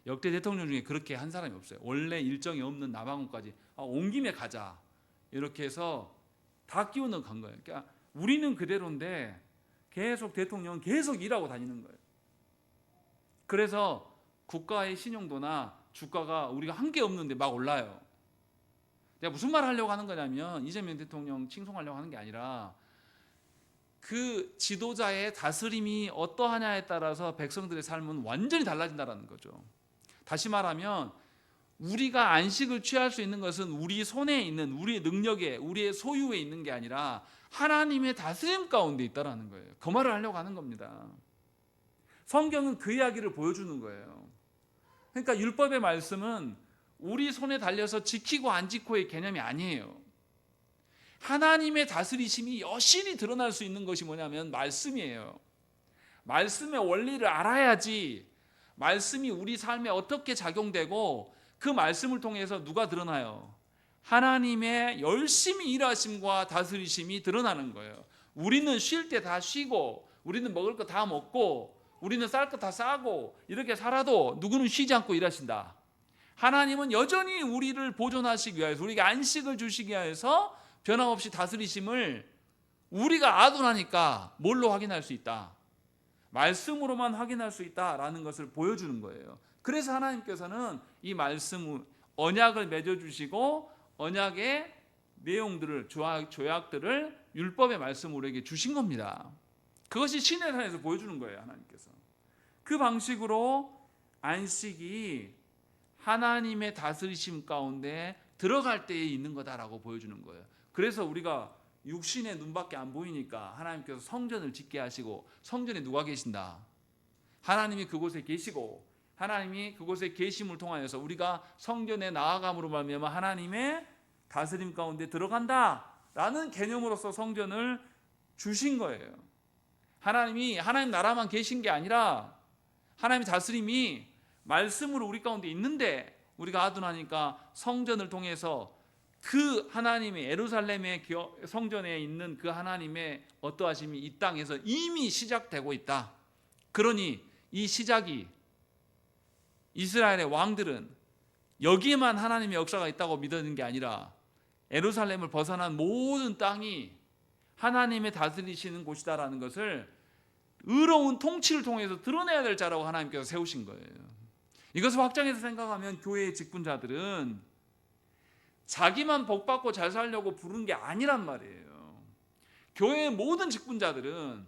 역대 대통령 중에 그렇게 한 사람이 없어요. 원래 일정이 없는 남아공까지 온 김에 가자 이렇게 해서 다 끼워 넣어 간 거예요. 그러니까 우리는 그대로인데 계속 대통령은 계속 일하고 다니는 거예요. 그래서 국가의 신용도나 주가가 우리가 한 게 없는데 막 올라요. 내가 무슨 말을 하려고 하는 거냐면, 이재명 대통령 칭송하려고 하는 게 아니라 그 지도자의 다스림이 어떠하냐에 따라서 백성들의 삶은 완전히 달라진다는 거죠. 다시 말하면 우리가 안식을 취할 수 있는 것은 우리 손에 있는, 우리의 능력에, 우리의 소유에 있는 게 아니라 하나님의 다스림 가운데 있다라는 거예요. 그 말을 하려고 하는 겁니다. 성경은 그 이야기를 보여주는 거예요. 그러니까 율법의 말씀은 우리 손에 달려서 지키고 안 지키고의 개념이 아니에요. 하나님의 다스리심이 여실히 드러날 수 있는 것이 뭐냐면 말씀이에요. 말씀의 원리를 알아야지 말씀이 우리 삶에 어떻게 작용되고 그 말씀을 통해서 누가 드러나요? 하나님의 열심히 일하심과 다스리심이 드러나는 거예요. 우리는 쉴 때 다 쉬고, 우리는 먹을 거 다 먹고, 우리는 쌀 거 다 싸고 이렇게 살아도 누구는 쉬지 않고 일하신다. 하나님은 여전히 우리를 보존하시기 위해서, 우리에게 안식을 주시기 위해서 변함없이 다스리심을 우리가 아둔하니까 뭘로 확인할 수 있다? 말씀으로만 확인할 수 있다라는 것을 보여주는 거예요. 그래서 하나님께서는 이 말씀, 언약을 맺어주시고 언약의 내용들을, 조약들을 율법의 말씀으로 우리에게 주신 겁니다. 그것이 시내산에서 보여주는 거예요. 하나님께서 그 방식으로 안식이 하나님의 다스리심 가운데 들어갈 때에 있는 거다라고 보여주는 거예요. 그래서 우리가 육신의 눈밖에 안 보이니까 하나님께서 성전을 짓게 하시고, 성전에 누가 계신다? 하나님이 그곳에 계시고, 하나님이 그곳에 계심을 통하여서 우리가 성전에 나아감으로 말미암아 하나님의 다스림 가운데 들어간다라는 개념으로서 성전을 주신 거예요. 하나님 나라만 계신 게 아니라 하나님의 다스림이 말씀으로 우리 가운데 있는데, 우리가 아둔하니까 성전을 통해서 그 하나님의 예루살렘의 성전에 있는 그 하나님의 어떠하심이 이 땅에서 이미 시작되고 있다. 그러니 이 시작이, 이스라엘의 왕들은 여기에만 하나님의 역사가 있다고 믿었는 게 아니라 예루살렘을 벗어난 모든 땅이 하나님의 다스리시는 곳이다라는 것을 의로운 통치를 통해서 드러내야 될 자라고 하나님께서 세우신 거예요. 이것을 확장해서 생각하면 교회의 직분자들은 자기만 복받고 잘 살려고 부른 게 아니란 말이에요. 교회의 모든 직분자들은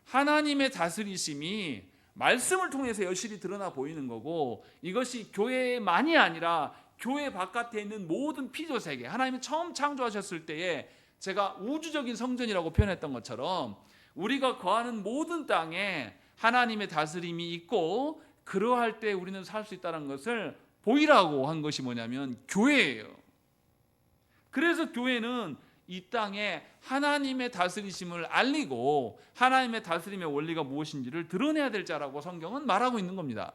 하나님의 다스리심이 말씀을 통해서 여실히 드러나 보이는 거고, 이것이 교회만이 아니라 교회 바깥에 있는 모든 피조세계, 하나님이 처음 창조하셨을 때에 제가 우주적인 성전이라고 표현했던 것처럼 우리가 거하는 모든 땅에 하나님의 다스림이 있고, 그러할 때 우리는 살 수 있다는 것을 보이라고 한 것이 뭐냐면 교회예요. 그래서 교회는 이 땅에 하나님의 다스리심을 알리고 하나님의 다스림의 원리가 무엇인지를 드러내야 될 자라고 성경은 말하고 있는 겁니다.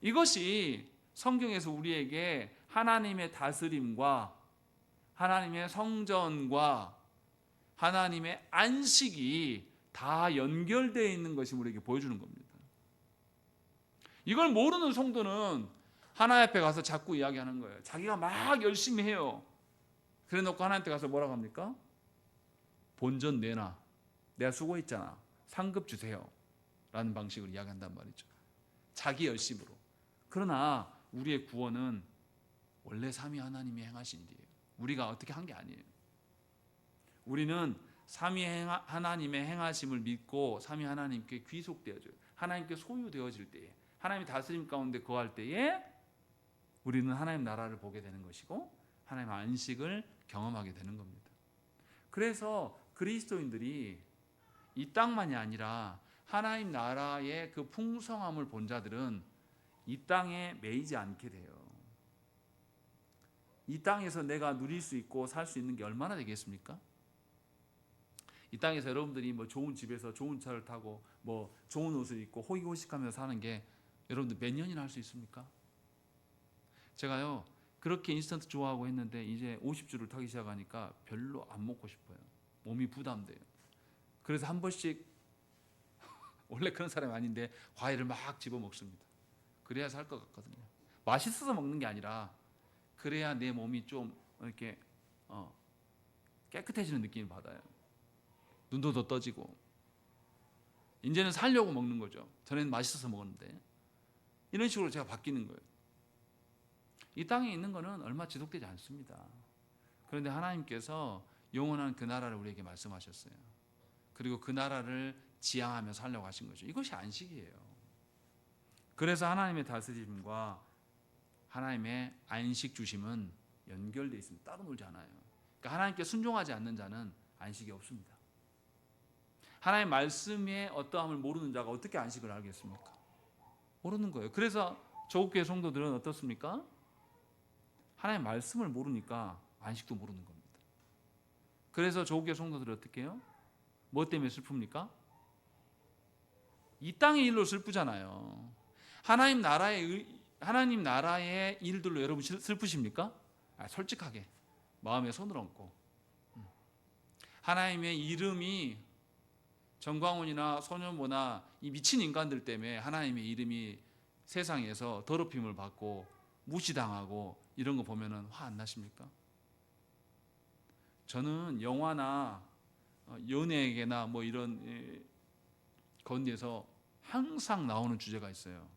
이것이 성경에서 우리에게 하나님의 다스림과 하나님의 성전과 하나님의 안식이 다 연결되어 있는 것이 우리에게 보여주는 겁니다. 이걸 모르는 성도는 하나님 앞에 가서 자꾸 이야기하는 거예요. 자기가 막 열심히 해요. 그래 놓고 하나님한테 가서 뭐라고 합니까? 본전 내놔, 내가 수고했잖아, 상급 주세요 라는 방식으로 이야기한단 말이죠. 자기 열심으로. 그러나 우리의 구원은 원래 삼위 하나님이 행하신 일이에요. 우리가 어떻게 한 게 아니에요. 우리는 삼위 하나님의 행하심을 믿고 삼위 하나님께 귀속되어져요. 하나님께 소유되어질 때에, 하나님의 다스림 가운데 거할 때에 우리는 하나님 나라를 보게 되는 것이고 하나님 안식을 경험하게 되는 겁니다. 그래서 그리스도인들이 이 땅만이 아니라 하나님 나라의 그 풍성함을 본 자들은 이 땅에 매이지 않게 돼요. 이 땅에서 내가 누릴 수 있고 살 수 있는 게 얼마나 되겠습니까? 이 땅에서 여러분들이 뭐 좋은 집에서 좋은 차를 타고 뭐 좋은 옷을 입고 호의호식하면서 사는 게 여러분들 몇 년이나 할 수 있습니까? 제가요 그렇게 인스턴트 좋아하고 했는데 이제 50주를 타기 시작하니까 별로 안 먹고 싶어요. 몸이 부담돼요. 그래서 한 번씩 원래 그런 사람이 아닌데 과일을 막 집어 먹습니다. 그래야 살 것 같거든요. 맛있어서 먹는 게 아니라 그래야 내 몸이 좀 이렇게 깨끗해지는 느낌을 받아요. 눈도 더 떠지고. 이제는 살려고 먹는 거죠. 전에는 맛있어서 먹었는데. 이런 식으로 제가 바뀌는 거예요. 이 땅에 있는 거는 얼마 지속되지 않습니다. 그런데 하나님께서 영원한 그 나라를 우리에게 말씀하셨어요. 그리고 그 나라를 지향하며 살려고 하신 거죠. 이것이 안식이에요. 그래서 하나님의 다스림과 하나님의 안식 주심은 연결되어 있습니다. 따로 놀지 않아요. 그러니까 하나님께 순종하지 않는 자는 안식이 없습니다. 하나님의 말씀에 어떠함을 모르는 자가 어떻게 안식을 알겠습니까? 모르는 거예요. 그래서 조국교회 성도들은 어떻습니까? 하나님의 말씀을 모르니까 안식도 모르는 겁니다. 그래서 조국교회 성도들은 어떻게 해요? 뭐 때문에 슬픕니까? 이 땅의 일로 슬프잖아요. 하나님 나라의 하나님 나라의 일들로 여러분 슬프십니까? 솔직하게 마음에 손을 얹고 하나님의 이름이 정광훈이나 소년모나 이 미친 인간들 때문에 하나님의 이름이 세상에서 더럽힘을 받고 무시당하고 이런 거 보면은 화 안 나십니까? 저는 영화나 연예계나 뭐 이런 건에서 항상 나오는 주제가 있어요.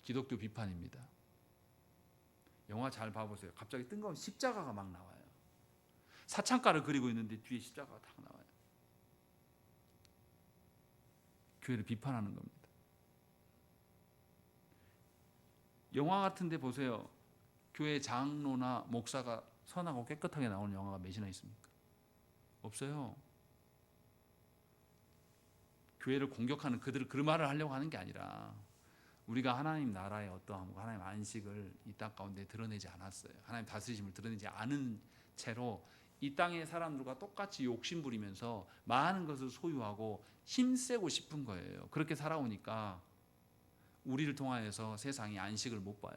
기독교 비판입니다. 영화 잘 봐보세요. 갑자기 뜬금없이 십자가가 막 나와요. 사창가를 그리고 있는데 뒤에 십자가가 딱 나와요. 교회를 비판하는 겁니다. 영화 같은 데 보세요. 교회 장로나 목사가 선하고 깨끗하게 나오는 영화가 몇이나 있습니까? 없어요. 교회를 공격하는 그들을 그 말을 하려고 하는 게 아니라 우리가 하나님 나라의 어떠함과 하나님 안식을 이 땅 가운데 드러내지 않았어요. 하나님 다스리심을 드러내지 않은 채로 이 땅의 사람들과 똑같이 욕심 부리면서 많은 것을 소유하고 힘세고 싶은 거예요. 그렇게 살아오니까 우리를 통하여서 세상이 안식을 못 봐요.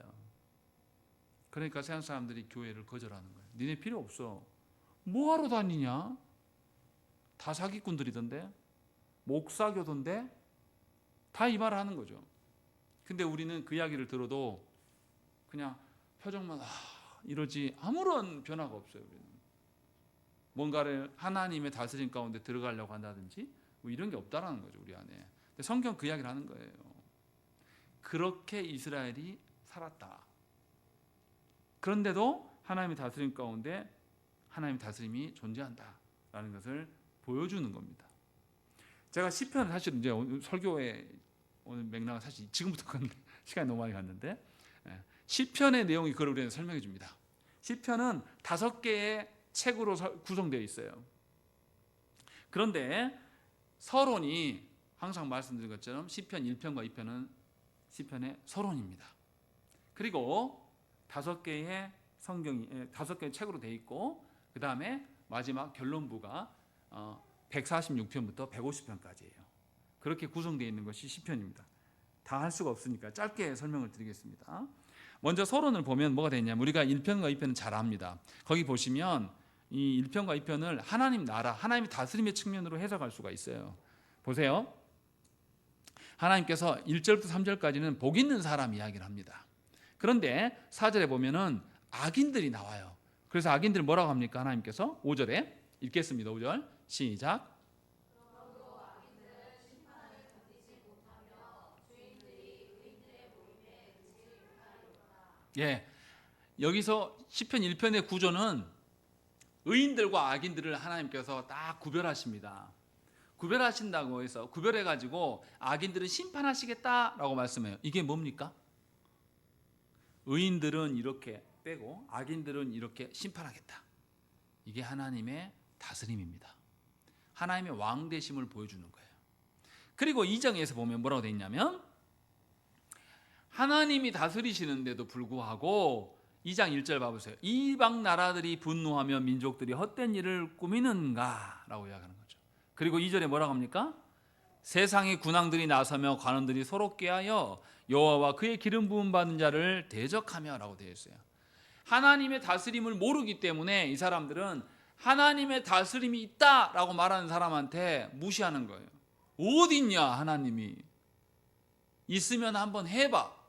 그러니까 세상 사람들이 교회를 거절하는 거예요. 니네 필요 없어. 뭐하러 다니냐? 다 사기꾼들이던데, 목사교던데, 다 이 말을 하는 거죠. 근데 우리는 그 이야기를 들어도 그냥 표정만 이러지 아무런 변화가 없어요. 우리는 뭔가를 하나님의 다스림 가운데 들어가려고 한다든지 뭐 이런 게 없다라는 거죠, 우리 안에. 근데 성경 그 이야기를 하는 거예요. 그렇게 이스라엘이 살았다. 그런데도 하나님의 다스림 가운데 하나님의 다스림이 존재한다라는 것을 보여주는 겁니다. 제가 시편 사실 이제 오늘 설교의 오늘 맥락은 사실 지금부터 시간이 너무 많이 갔는데 시편의 내용이 그걸 우리한테 설명해 줍니다. 시편은 5개의 책으로 구성되어 있어요. 그런데 서론이 항상 말씀드린 것처럼 시편 1편과 2편은 시편의 서론입니다. 그리고 5개의 성경이 5개의 책으로 되어 있고 그 다음에 마지막 결론부가 146편부터 150편까지예요. 그렇게 구성되어 있는 것이 시편입니다. 다 할 수가 없으니까 짧게 설명을 드리겠습니다. 먼저 서론을 보면 뭐가 되냐면 우리가 1편과 2편은 잘 압니다. 거기 보시면 이 1편과 2편을 하나님 나라, 하나님의 다스림의 측면으로 해석할 수가 있어요. 보세요. 하나님께서 1절부터 3절까지는 복 있는 사람 이야기를 합니다. 그런데 4절에 보면은 악인들이 나와요. 그래서 악인들 뭐라고 합니까? 하나님께서 5절에 읽겠습니다. 5절 시작. 예, 여기서 시편 1편의 구조는 의인들과 악인들을 하나님께서 딱 구별하십니다. 구별하신다고 해서 구별해가지고 악인들은 심판하시겠다라고 말씀해요. 이게 뭡니까? 의인들은 이렇게 빼고 악인들은 이렇게 심판하겠다. 이게 하나님의 다스림입니다. 하나님의 왕되심을 보여주는 거예요. 그리고 2장에서 보면 뭐라고 되어 있냐면 하나님이 다스리시는데도 불구하고 2장 1절 봐보세요. 이방 나라들이 분노하며 민족들이 헛된 일을 꾸미는가 라고 이야기하는 거죠. 그리고 2절에 뭐라고 합니까? 세상의 군왕들이 나서며 관원들이 서로 꾀하여 여호와와 그의 기름 부음 받은 자를 대적하며 라고 되어 있어요. 하나님의 다스림을 모르기 때문에 이 사람들은 하나님의 다스림이 있다라고 말하는 사람한테 무시하는 거예요. 어디 있냐 하나님이. 있으면 한번 해봐.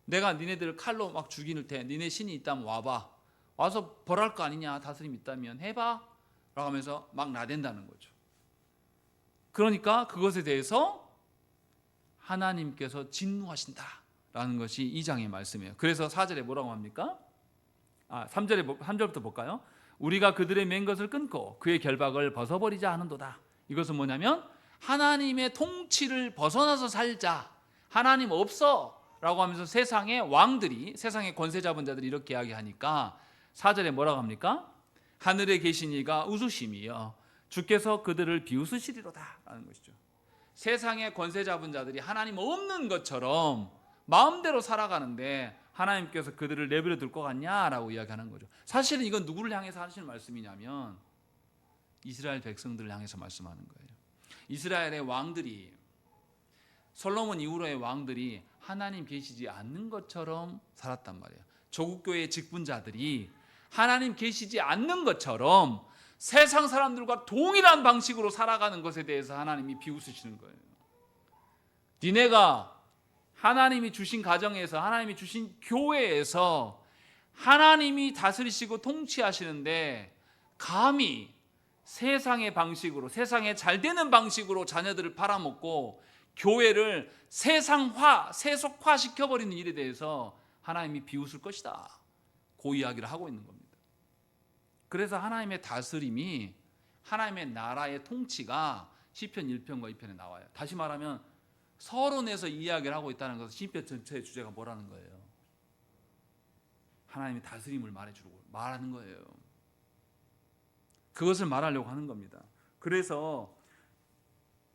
내가 니네들을 칼로 막 죽이는 테 니네 신이 있다면 와봐. 와서 벌할 거 아니냐. 다스림 있다면 해봐 라고 하면서 막 나댄다는 거죠. 그러니까 그것에 대해서 하나님께서 진노하신다라는 것이 2장의 말씀이에요. 그래서 4절에 뭐라고 합니까? 3절부터 볼까요? 우리가 그들의 맨 것을 끊고 그의 결박을 벗어버리자 하는도다. 이것은 뭐냐면 하나님의 통치를 벗어나서 살자. 하나님 없어 라고 하면서 세상의 왕들이, 세상의 권세 잡은 자들이 이렇게 이야기하니까 4절에 뭐라고 합니까? 하늘에 계신 이가 웃으심이여 주께서 그들을 비웃으시리로다 라는 것이죠. 세상의 권세 잡은 자들이 하나님 없는 것처럼 마음대로 살아가는데 하나님께서 그들을 내버려 둘 것 같냐라고 이야기하는 거죠. 사실은 이건 누구를 향해서 하시는 말씀이냐면 이스라엘 백성들을 향해서 말씀하는 거예요. 이스라엘의 왕들이 솔로몬 이후로의 왕들이 하나님 계시지 않는 것처럼 살았단 말이에요. 조국 교회의 직분자들이 하나님 계시지 않는 것처럼 세상 사람들과 동일한 방식으로 살아가는 것에 대해서 하나님이 비웃으시는 거예요. 니네가 하나님이 주신 가정에서, 하나님이 주신 교회에서 하나님이 다스리시고 통치하시는데 감히 세상의 방식으로, 세상에 잘 되는 방식으로 자녀들을 팔아먹고 교회를 세상화, 세속화 시켜버리는 일에 대해서 하나님이 비웃을 것이다, 그 이야기를 하고 있는 겁니다. 그래서 하나님의 다스림이, 하나님의 나라의 통치가 시편 1편과 2편에 나와요. 다시 말하면 서론에서 이야기를 하고 있다는 것은 시편 전체의 주제가 뭐라는 거예요? 하나님의 다스림을 말하는 거예요. 그것을 말하려고 하는 겁니다. 그래서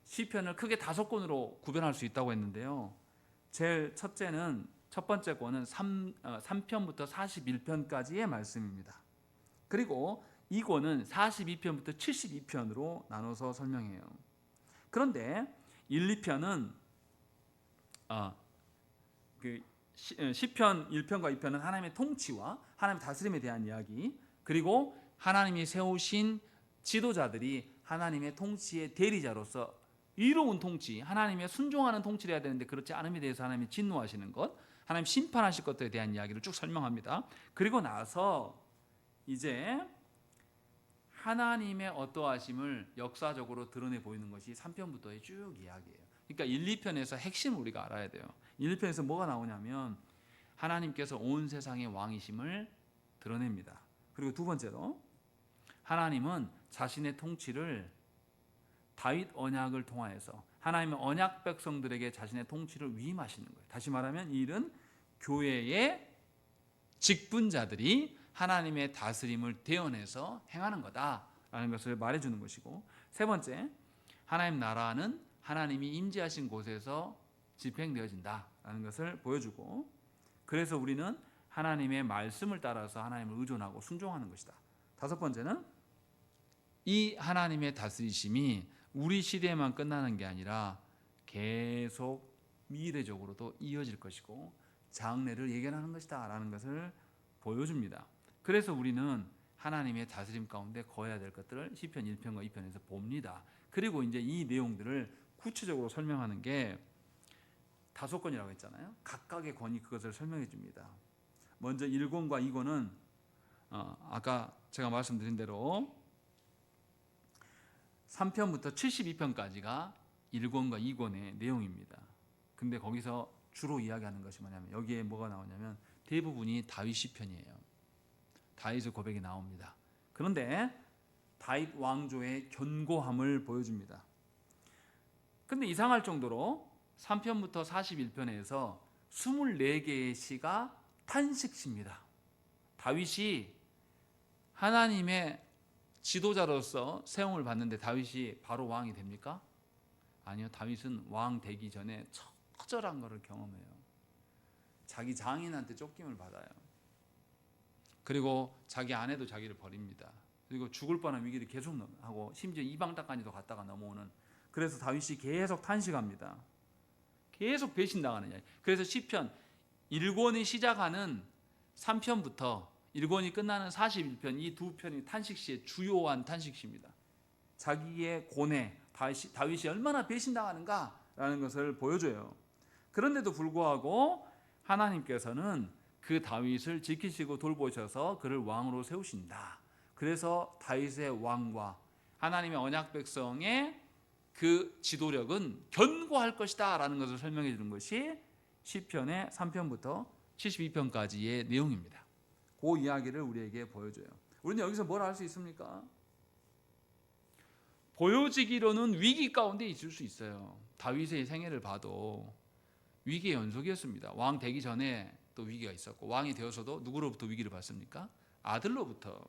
시편을 크게 5권으로 구별할 수 있다고 했는데요. 제일 첫 번째 권은 3편부터 41편까지의 말씀입니다. 그리고 이 권은 42편부터 72편으로 나눠서 설명해요. 그런데 1, 2편은 시편 1편과 2편은 하나님의 통치와 하나님의 다스림에 대한 이야기, 그리고 하나님이 세우신 지도자들이 하나님의 통치의 대리자로서 의로운 통치, 하나님의 순종하는 통치를 해야 되는데 그렇지 않음에 대해서 하나님이 진노하시는 것, 하나님 심판하실 것들에 대한 이야기를 쭉 설명합니다. 그리고 나서 이제 하나님의 어떠하심을 역사적으로 드러내 보이는 것이 3편부터의 쭉 이야기예요. 그러니까 1, 2편에서 핵심을 우리가 알아야 돼요. 1, 2편에서 뭐가 나오냐면 하나님께서 온 세상의 왕이심을 드러냅니다. 그리고 두 번째로 하나님은 자신의 통치를 다윗 언약을 통하여서 하나님의 언약 백성들에게 자신의 통치를 위임하시는 거예요. 다시 말하면 이 일은 교회의 직분자들이 하나님의 다스림을 대언해서 행하는 거다라는 것을 말해주는 것이고, 세 번째, 하나님 나라는 하나님이 임재하신 곳에서 집행되어진다라는 것을 보여주고, 그래서 우리는 하나님의 말씀을 따라서 하나님을 의존하고 순종하는 것이다. 다섯 번째는 이 하나님의 다스리심이 우리 시대에만 끝나는 게 아니라 계속 미래적으로도 이어질 것이고 장래를 예견하는 것이다 라는 것을 보여줍니다. 그래서 우리는 하나님의 다스림 가운데 거해야 될 것들을 시편 1편과 2편에서 봅니다. 그리고 이제 이 내용들을 구체적으로 설명하는 게 5권이라고 했잖아요. 각각의 권이 그것을 설명해 줍니다. 먼저 1권과 2권은 아까 제가 말씀드린 대로 3편부터 72편까지가 1권과 2권의 내용입니다. 근데 거기서 주로 이야기하는 것이 뭐냐면, 여기에 뭐가 나오냐면 대부분이 다윗 시편이에요. 다윗의 고백이 나옵니다. 그런데 다윗 왕조의 견고함을 보여줍니다. 근데 이상할 정도로 3편부터 41편에서 24개의 시가 탄식시입니다. 다윗이 하나님의 지도자로서 세움을 받는데 다윗이 바로 왕이 됩니까? 아니요. 다윗은 왕 되기 전에 처절한 것을 경험해요. 자기 장인한테 쫓김을 받아요. 그리고 자기 아내도 자기를 버립니다. 그리고 죽을 뻔한 위기를 계속 하고 심지어 이방 땅까지도 갔다가 넘어오는, 그래서 다윗이 계속 탄식합니다. 계속 배신당하는 이야기. 그래서 시편 1권이 시작하는 3편부터 1권이 끝나는 41편, 이 두 편이 탄식시의 주요한 탄식시입니다. 자기의 고뇌, 다윗이 얼마나 배신당하는가라는 것을 보여줘요. 그런데도 불구하고 하나님께서는 그 다윗을 지키시고 돌보셔서 그를 왕으로 세우신다. 그래서 다윗의 왕과 하나님의 언약 백성의 그 지도력은 견고할 것이다 라는 것을 설명해 주는 것이 시편의 3편부터 72편까지의 내용입니다. 그 이야기를 우리에게 보여줘요. 우리는 여기서 뭘 알 수 있습니까? 보여지기로는 위기 가운데 있을 수 있어요. 다윗의 생애를 봐도 위기의 연속이었습니다. 왕 되기 전에 또 위기가 있었고, 왕이 되어서도 누구로부터 위기를 받습니까? 아들로부터.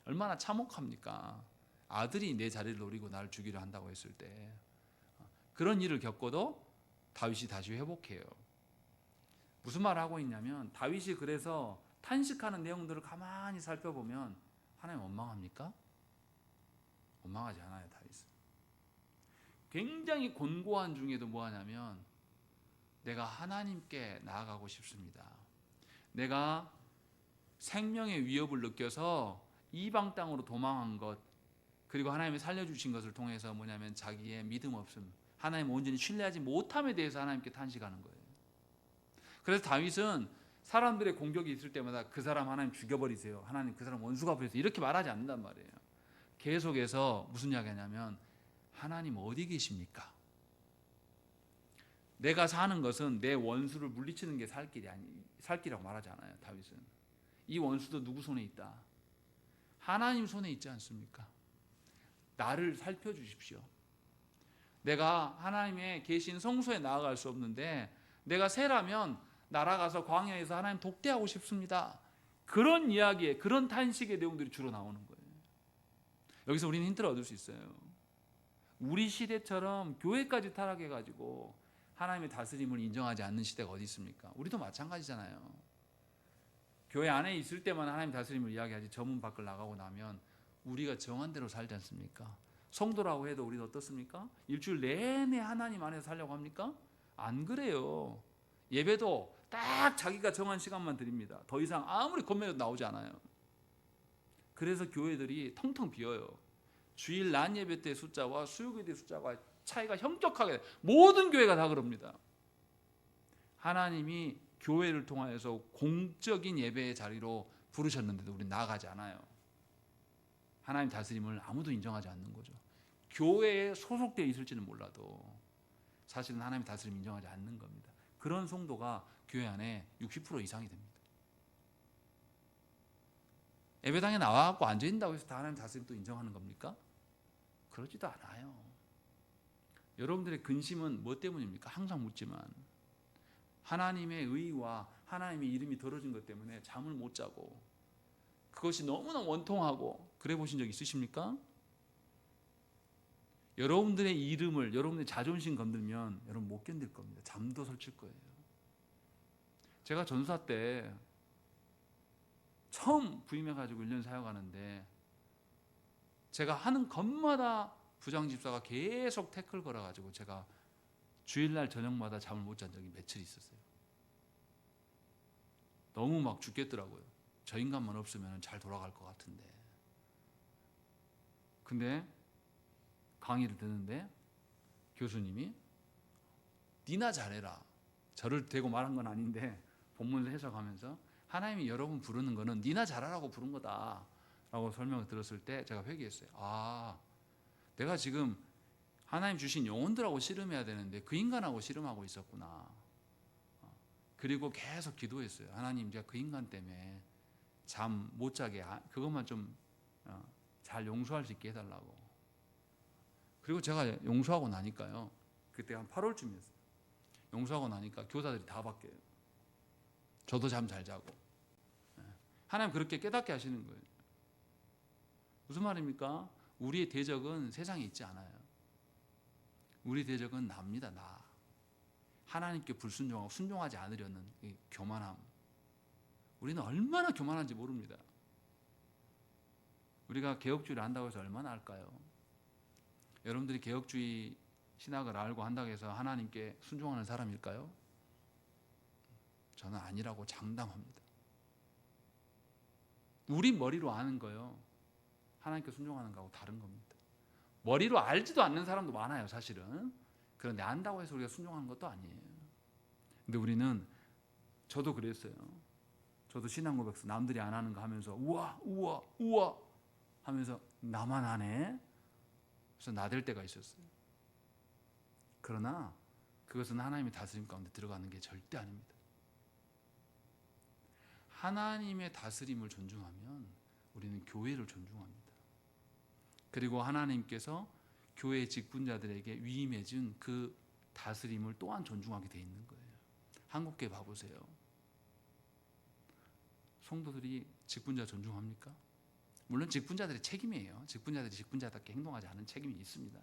얼마나 참혹합니까? 아들이 내 자리를 노리고 나를 죽이려 한다고 했을 때 그런 일을 겪어도 다윗이 다시 회복해요. 무슨 말을 하고 있냐면, 다윗이 그래서 탄식하는 내용들을 가만히 살펴보면 하나님 원망합니까? 원망하지 않아요. 다윗은 굉장히 곤고한 중에도 뭐 하냐면 내가 하나님께 나아가고 싶습니다. 내가 생명의 위협을 느껴서 이방 땅으로 도망한 것, 그리고 하나님이 살려주신 것을 통해서 뭐냐면 자기의 믿음 없음, 하나님 온전히 신뢰하지 못함에 대해서 하나님께 탄식하는 거예요. 그래서 다윗은 사람들의 공격이 있을 때마다 그 사람 하나님 죽여버리세요, 하나님 그 사람 원수가 보여서, 이렇게 말하지 않는단 말이에요. 계속해서 무슨 이야기 하냐면 하나님 어디 계십니까? 내가 사는 것은 내 원수를 물리치는 게 살 길이라고 말하지 않아요. 다윗은 이 원수도 누구 손에 있다? 하나님 손에 있지 않습니까? 나를 살펴주십시오. 내가 하나님의 계신 성소에 나아갈 수 없는데 내가 새라면 날아가서 광야에서 하나님 독대하고 싶습니다. 그런 이야기에, 그런 탄식의 내용들이 주로 나오는 거예요. 여기서 우리는 힌트를 얻을 수 있어요. 우리 시대처럼 교회까지 타락해가지고 하나님의 다스림을 인정하지 않는 시대가 어디 있습니까? 우리도 마찬가지잖아요. 교회 안에 있을 때만 하나님 다스림을 이야기하지 저 문 밖을 나가고 나면 우리가 정한 대로 살지 않습니까? 성도라고 해도 우리는 어떻습니까? 일주일 내내 하나님 안에서 살려고 합니까? 안 그래요. 예배도 딱 자기가 정한 시간만 드립니다. 더 이상 아무리 건면해도 나오지 않아요. 그래서 교회들이 텅텅 비어요. 주일 낮 예배 때 숫자와 수요일 때 숫자가 차이가 형격하게, 모든 교회가 다 그럽니다. 하나님이 교회를 통하여서 공적인 예배의 자리로 부르셨는데도 우리는 나아가지 않아요. 하나님 다스림을 아무도 인정하지 않는 거죠. 교회에 소속되어 있을지는 몰라도 사실은 하나님 다스림 인정하지 않는 겁니다. 그런 성도가 교회 안에 60% 이상이 됩니다. 예배당에 나와갖고 앉아있다고 해서 다 하나님 다스림 또 인정하는 겁니까? 그러지도 않아요. 여러분들의 근심은 뭐 때문입니까? 항상 묻지만 하나님의 의와 하나님의 이름이 더러진 것 때문에 잠을 못 자고 그것이 너무나 원통하고 그래 보신 적 있으십니까? 여러분들의 이름을, 여러분의 자존심 건들면 여러분 못 견딜 겁니다. 잠도 설칠 거예요. 제가 전사 때 처음 부임해가지고 1년 사역하는데 제가 하는 것마다 부장집사가 계속 태클 걸어가지고 제가 주일날 저녁마다 잠을 못 잔 적이 며칠 있었어요. 너무 막 죽겠더라고요. 저 인간만 없으면 잘 돌아갈 것 같은데. 근데 강의를 듣는데 교수님이 니나 잘해라. 저를 대고 말한 건 아닌데 본문을 해석하면서 하나님이 여러분 부르는 거는 니나 잘하라고 부른 거다 라고 설명을 들었을 때 제가 회개했어요. 아, 내가 지금 하나님 주신 영혼들하고 씨름해야 되는데 그 인간하고 씨름하고 있었구나. 그리고 계속 기도했어요. 하나님, 제가 그 인간 때문에 잠 못 자게 그것만 좀 잘 용서할 수 있게 해달라고. 그리고 제가 용서하고 나니까요, 그때 한 8월쯤이었어요. 용서하고 나니까 교사들이 다 바뀌어요. 저도 잠 잘 자고. 하나님 그렇게 깨닫게 하시는 거예요. 무슨 말입니까? 우리의 대적은 세상에 있지 않아요. 우리 대적은 나입니다. 나. 하나님께 불순종하고 순종하지 않으려는 이 교만함. 우리는 얼마나 교만한지 모릅니다. 우리가 개혁주의를 한다고 해서 얼마나 알까요? 여러분들이 개혁주의 신학을 알고 한다고 해서 하나님께 순종하는 사람일까요? 저는 아니라고 장담합니다. 우리 머리로 아는 거요, 하나님께 순종하는 거하고 다른 겁니다. 머리로 알지도 않는 사람도 많아요, 사실은. 그런데 안다고 해서 우리가 순종하는 것도 아니에요. 근데 우리는, 저도 그랬어요. 저도 신앙 고백서 남들이 안 하는 거 하면서 우와 우와 우와 하면서 나만 하네? 그래서 나댈 때가 있었어요. 그러나 그것은 하나님의 다스림 가운데 들어가는 게 절대 아닙니다. 하나님의 다스림을 존중하면 우리는 교회를 존중합니다. 그리고 하나님께서 교회 직분자들에게 위임해 준 그 다스림을 또한 존중하게 돼 있는 거예요. 한국교회 봐보세요. 성도들이 직분자 존중합니까? 물론 직분자들의 책임이에요. 직분자들이 직분자답게 행동하지 않은 책임이 있습니다.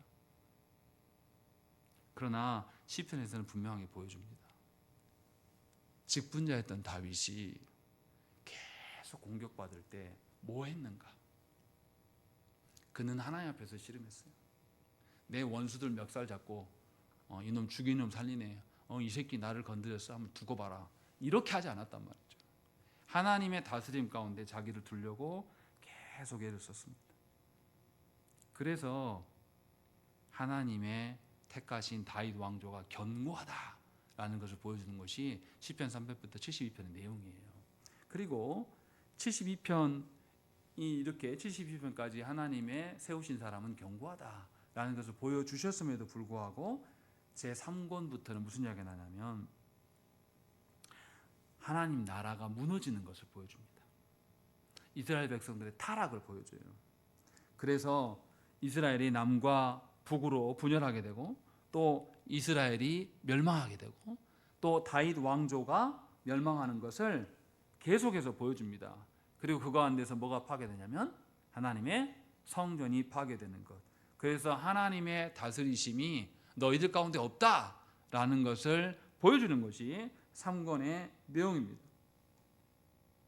그러나 시편에서는 분명하게 보여줍니다. 직분자였던 다윗이 계속 공격받을 때 뭐 했는가? 그는 하나님 앞에서 씨름했어요. 내 원수들 멱살 잡고 이놈 죽인 놈 살리네. 이 새끼 나를 건드렸어 한번 두고 봐라. 이렇게 하지 않았단 말이죠. 하나님의 다스림 가운데 자기를 두려고 계속 애를 썼습니다. 그래서 하나님의 택하신 다윗 왕조가 견고하다라는 것을 보여주는 것이 시편 300부터 72편의 내용이에요. 그리고 72편이 이렇게 72편까지 하나님의 세우신 사람은 견고하다라는 것을 보여주셨음에도 불구하고 제3권부터는 무슨 이야기가 나냐면 하나님 나라가 무너지는 것을 보여줍니다. 이스라엘 백성들의 타락을 보여줘요. 그래서 이스라엘이 남과 북으로 분열하게 되고 또 이스라엘이 멸망하게 되고 또 다윗 왕조가 멸망하는 것을 계속해서 보여줍니다. 그리고 그 가운데서 뭐가 파괴되냐면 하나님의 성전이 파괴되는 것. 그래서 하나님의 다스리심이 너희들 가운데 없다라는 것을 보여주는 것이 3권의 내용입니다.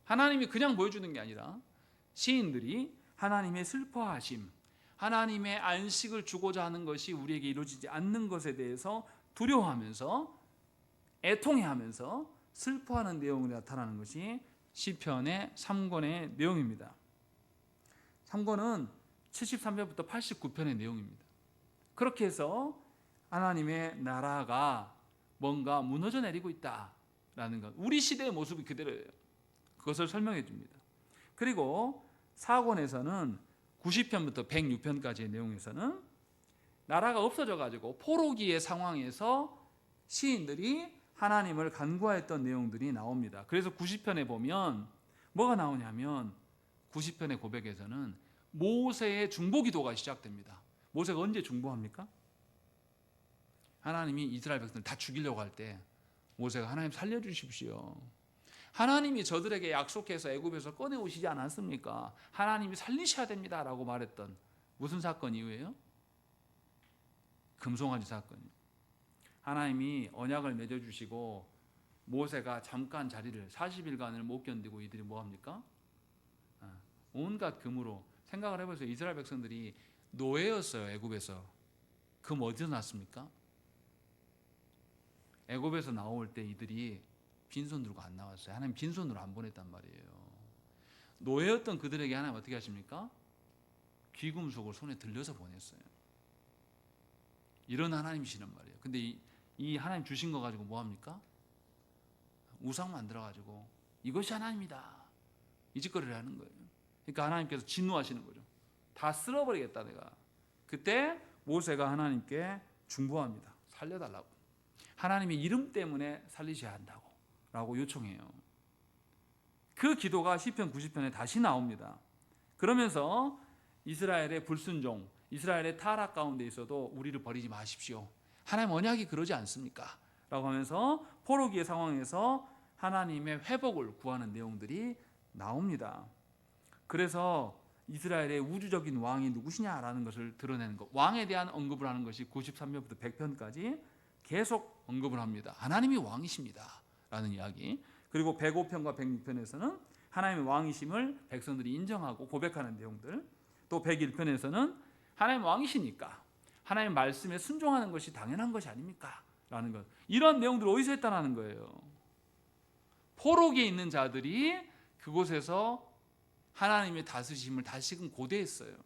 하나님이 그냥 보여주는 게 아니라 시인들이 하나님의 슬퍼하심, 하나님의 안식을 주고자 하는 것이 우리에게 이루어지지 않는 것에 대해서 두려워하면서 애통해하면서 슬퍼하는 내용이 나타나는 것이 시편의 3권의 내용입니다. 3권은 73편부터 89편의 내용입니다. 그렇게 해서 하나님의 나라가 뭔가 무너져 내리고 있다라는 것, 우리 시대의 모습이 그대로예요. 그것을 설명해 줍니다. 그리고 4권에서는 90편부터 106편까지의 내용에서는 나라가 없어져 가지고 포로기의 상황에서 시인들이 하나님을 간구하였던 내용들이 나옵니다. 그래서 90편에 보면 뭐가 나오냐면 90편의 고백에서는 모세의 중보기도가 시작됩니다. 모세가 언제 중보합니까? 하나님이 이스라엘 백성을 다 죽이려고 할 때 모세가 하나님 살려주십시오. 하나님이 저들에게 약속해서 애굽에서 꺼내오시지 않았습니까? 하나님이 살리셔야 됩니다라고 말했던 무슨 사건 이후에요? 금송아지 사건이요. 하나님이 언약을 맺어주시고 모세가 잠깐 자리를 40일간을 못 견디고 이들이 뭐합니까? 온갖 금으로 생각을 해보세요. 이스라엘 백성들이 노예였어요. 애굽에서. 금 어디서 났습니까? 애굽에서 나올 때 이들이 빈손 들고 안 나왔어요. 하나님 빈손으로 안 보냈단 말이에요. 노예였던 그들에게 하나님 어떻게 하십니까? 귀금속을 손에 들려서 보냈어요. 이런 하나님이시란 말이에요. 근데 이 하나님 주신 거 가지고 뭐 합니까? 우상 만들어 가지고 이것이 하나님이다 이 짓거리를 하는 거예요. 그러니까 하나님께서 진노하시는 거죠. 다 쓸어버리겠다 내가. 그때 모세가 하나님께 중보합니다. 살려달라고. 하나님의 이름 때문에 살리셔야 한다고 라고 요청해요. 그 기도가 시편 90편에 다시 나옵니다. 그러면서 이스라엘의 불순종, 이스라엘의 타락 가운데 있어도 우리를 버리지 마십시오. 하나님 언약이 그러지 않습니까? 라고 하면서 포로기의 상황에서 하나님의 회복을 구하는 내용들이 나옵니다. 그래서 이스라엘의 우주적인 왕이 누구시냐라는 것을 드러내는 것, 왕에 대한 언급을 하는 것이 93편부터 100편까지 계속 언급을 합니다. 하나님이 왕이십니다 라는 이야기. 그리고 105편과 106편에서는 하나님의 왕이심을 백성들이 인정하고 고백하는 내용들. 또 101편에서는 하나님 왕이시니까 하나님 말씀에 순종하는 것이 당연한 것이 아닙니까? 라는 것. 이런 내용들을 어디서 했다는 거예요? 포로기에 있는 자들이 그곳에서 하나님의 다스리심을 다시금 고대했어요.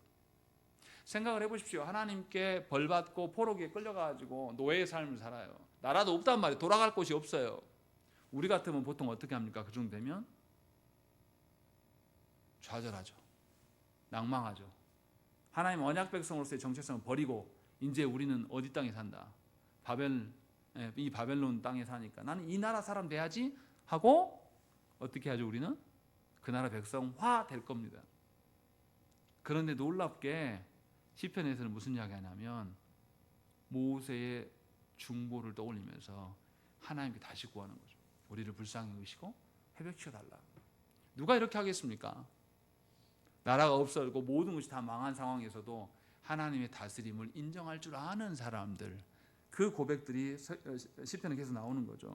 생각을 해보십시오. 하나님께 벌받고 포로기에 끌려가지고 노예의 삶을 살아요. 나라도 없단 말이에요. 돌아갈 곳이 없어요. 우리 같으면 보통 어떻게 합니까? 그 정도 되면 좌절하죠. 낭망하죠. 하나님 언약 백성으로서의 정체성을 버리고 이제 우리는 어디 땅에 산다. 이 바벨론 땅에 사니까 나는 이 나라 사람 돼야지 하고 어떻게 하죠? 우리는 그 나라 백성화 될 겁니다. 그런데 놀랍게 시편에서는 무슨 이야기 하냐면 모세의 중보를 떠올리면서 하나님께 다시 구하는 거죠. 우리를 불쌍히 여기시고 회복시켜 달라. 누가 이렇게 하겠습니까? 나라가 없어지고 모든 것이 다 망한 상황에서도 하나님의 다스림을 인정할 줄 아는 사람들, 그 고백들이 시편에 계속 나오는 거죠.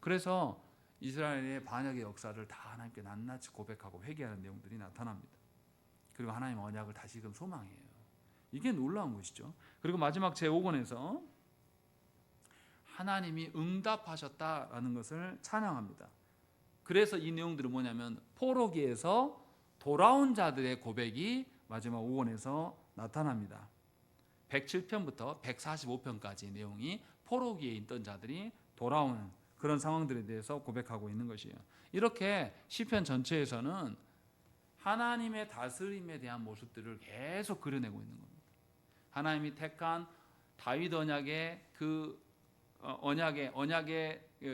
그래서 이스라엘의 반역의 역사를 다 하나님께 낱낱이 고백하고 회개하는 내용들이 나타납니다. 그리고 하나님의 언약을 다시금 소망해요. 이게 놀라운 것이죠. 그리고 마지막 제5권에서 하나님이 응답하셨다라는 것을 찬양합니다. 그래서 이 내용들은 뭐냐면 포로기에서 돌아온 자들의 고백이 마지막 5권에서 나타납니다. 107편부터 145편까지 내용이 포로기에 있던 자들이 돌아오는 그런 상황들에 대해서 고백하고 있는 것이에요. 이렇게 시편 전체에서는 하나님의 다스림에 대한 모습들을 계속 그려내고 있는 겁니다. 하나님이 택한 다윗 언약의 그 언약의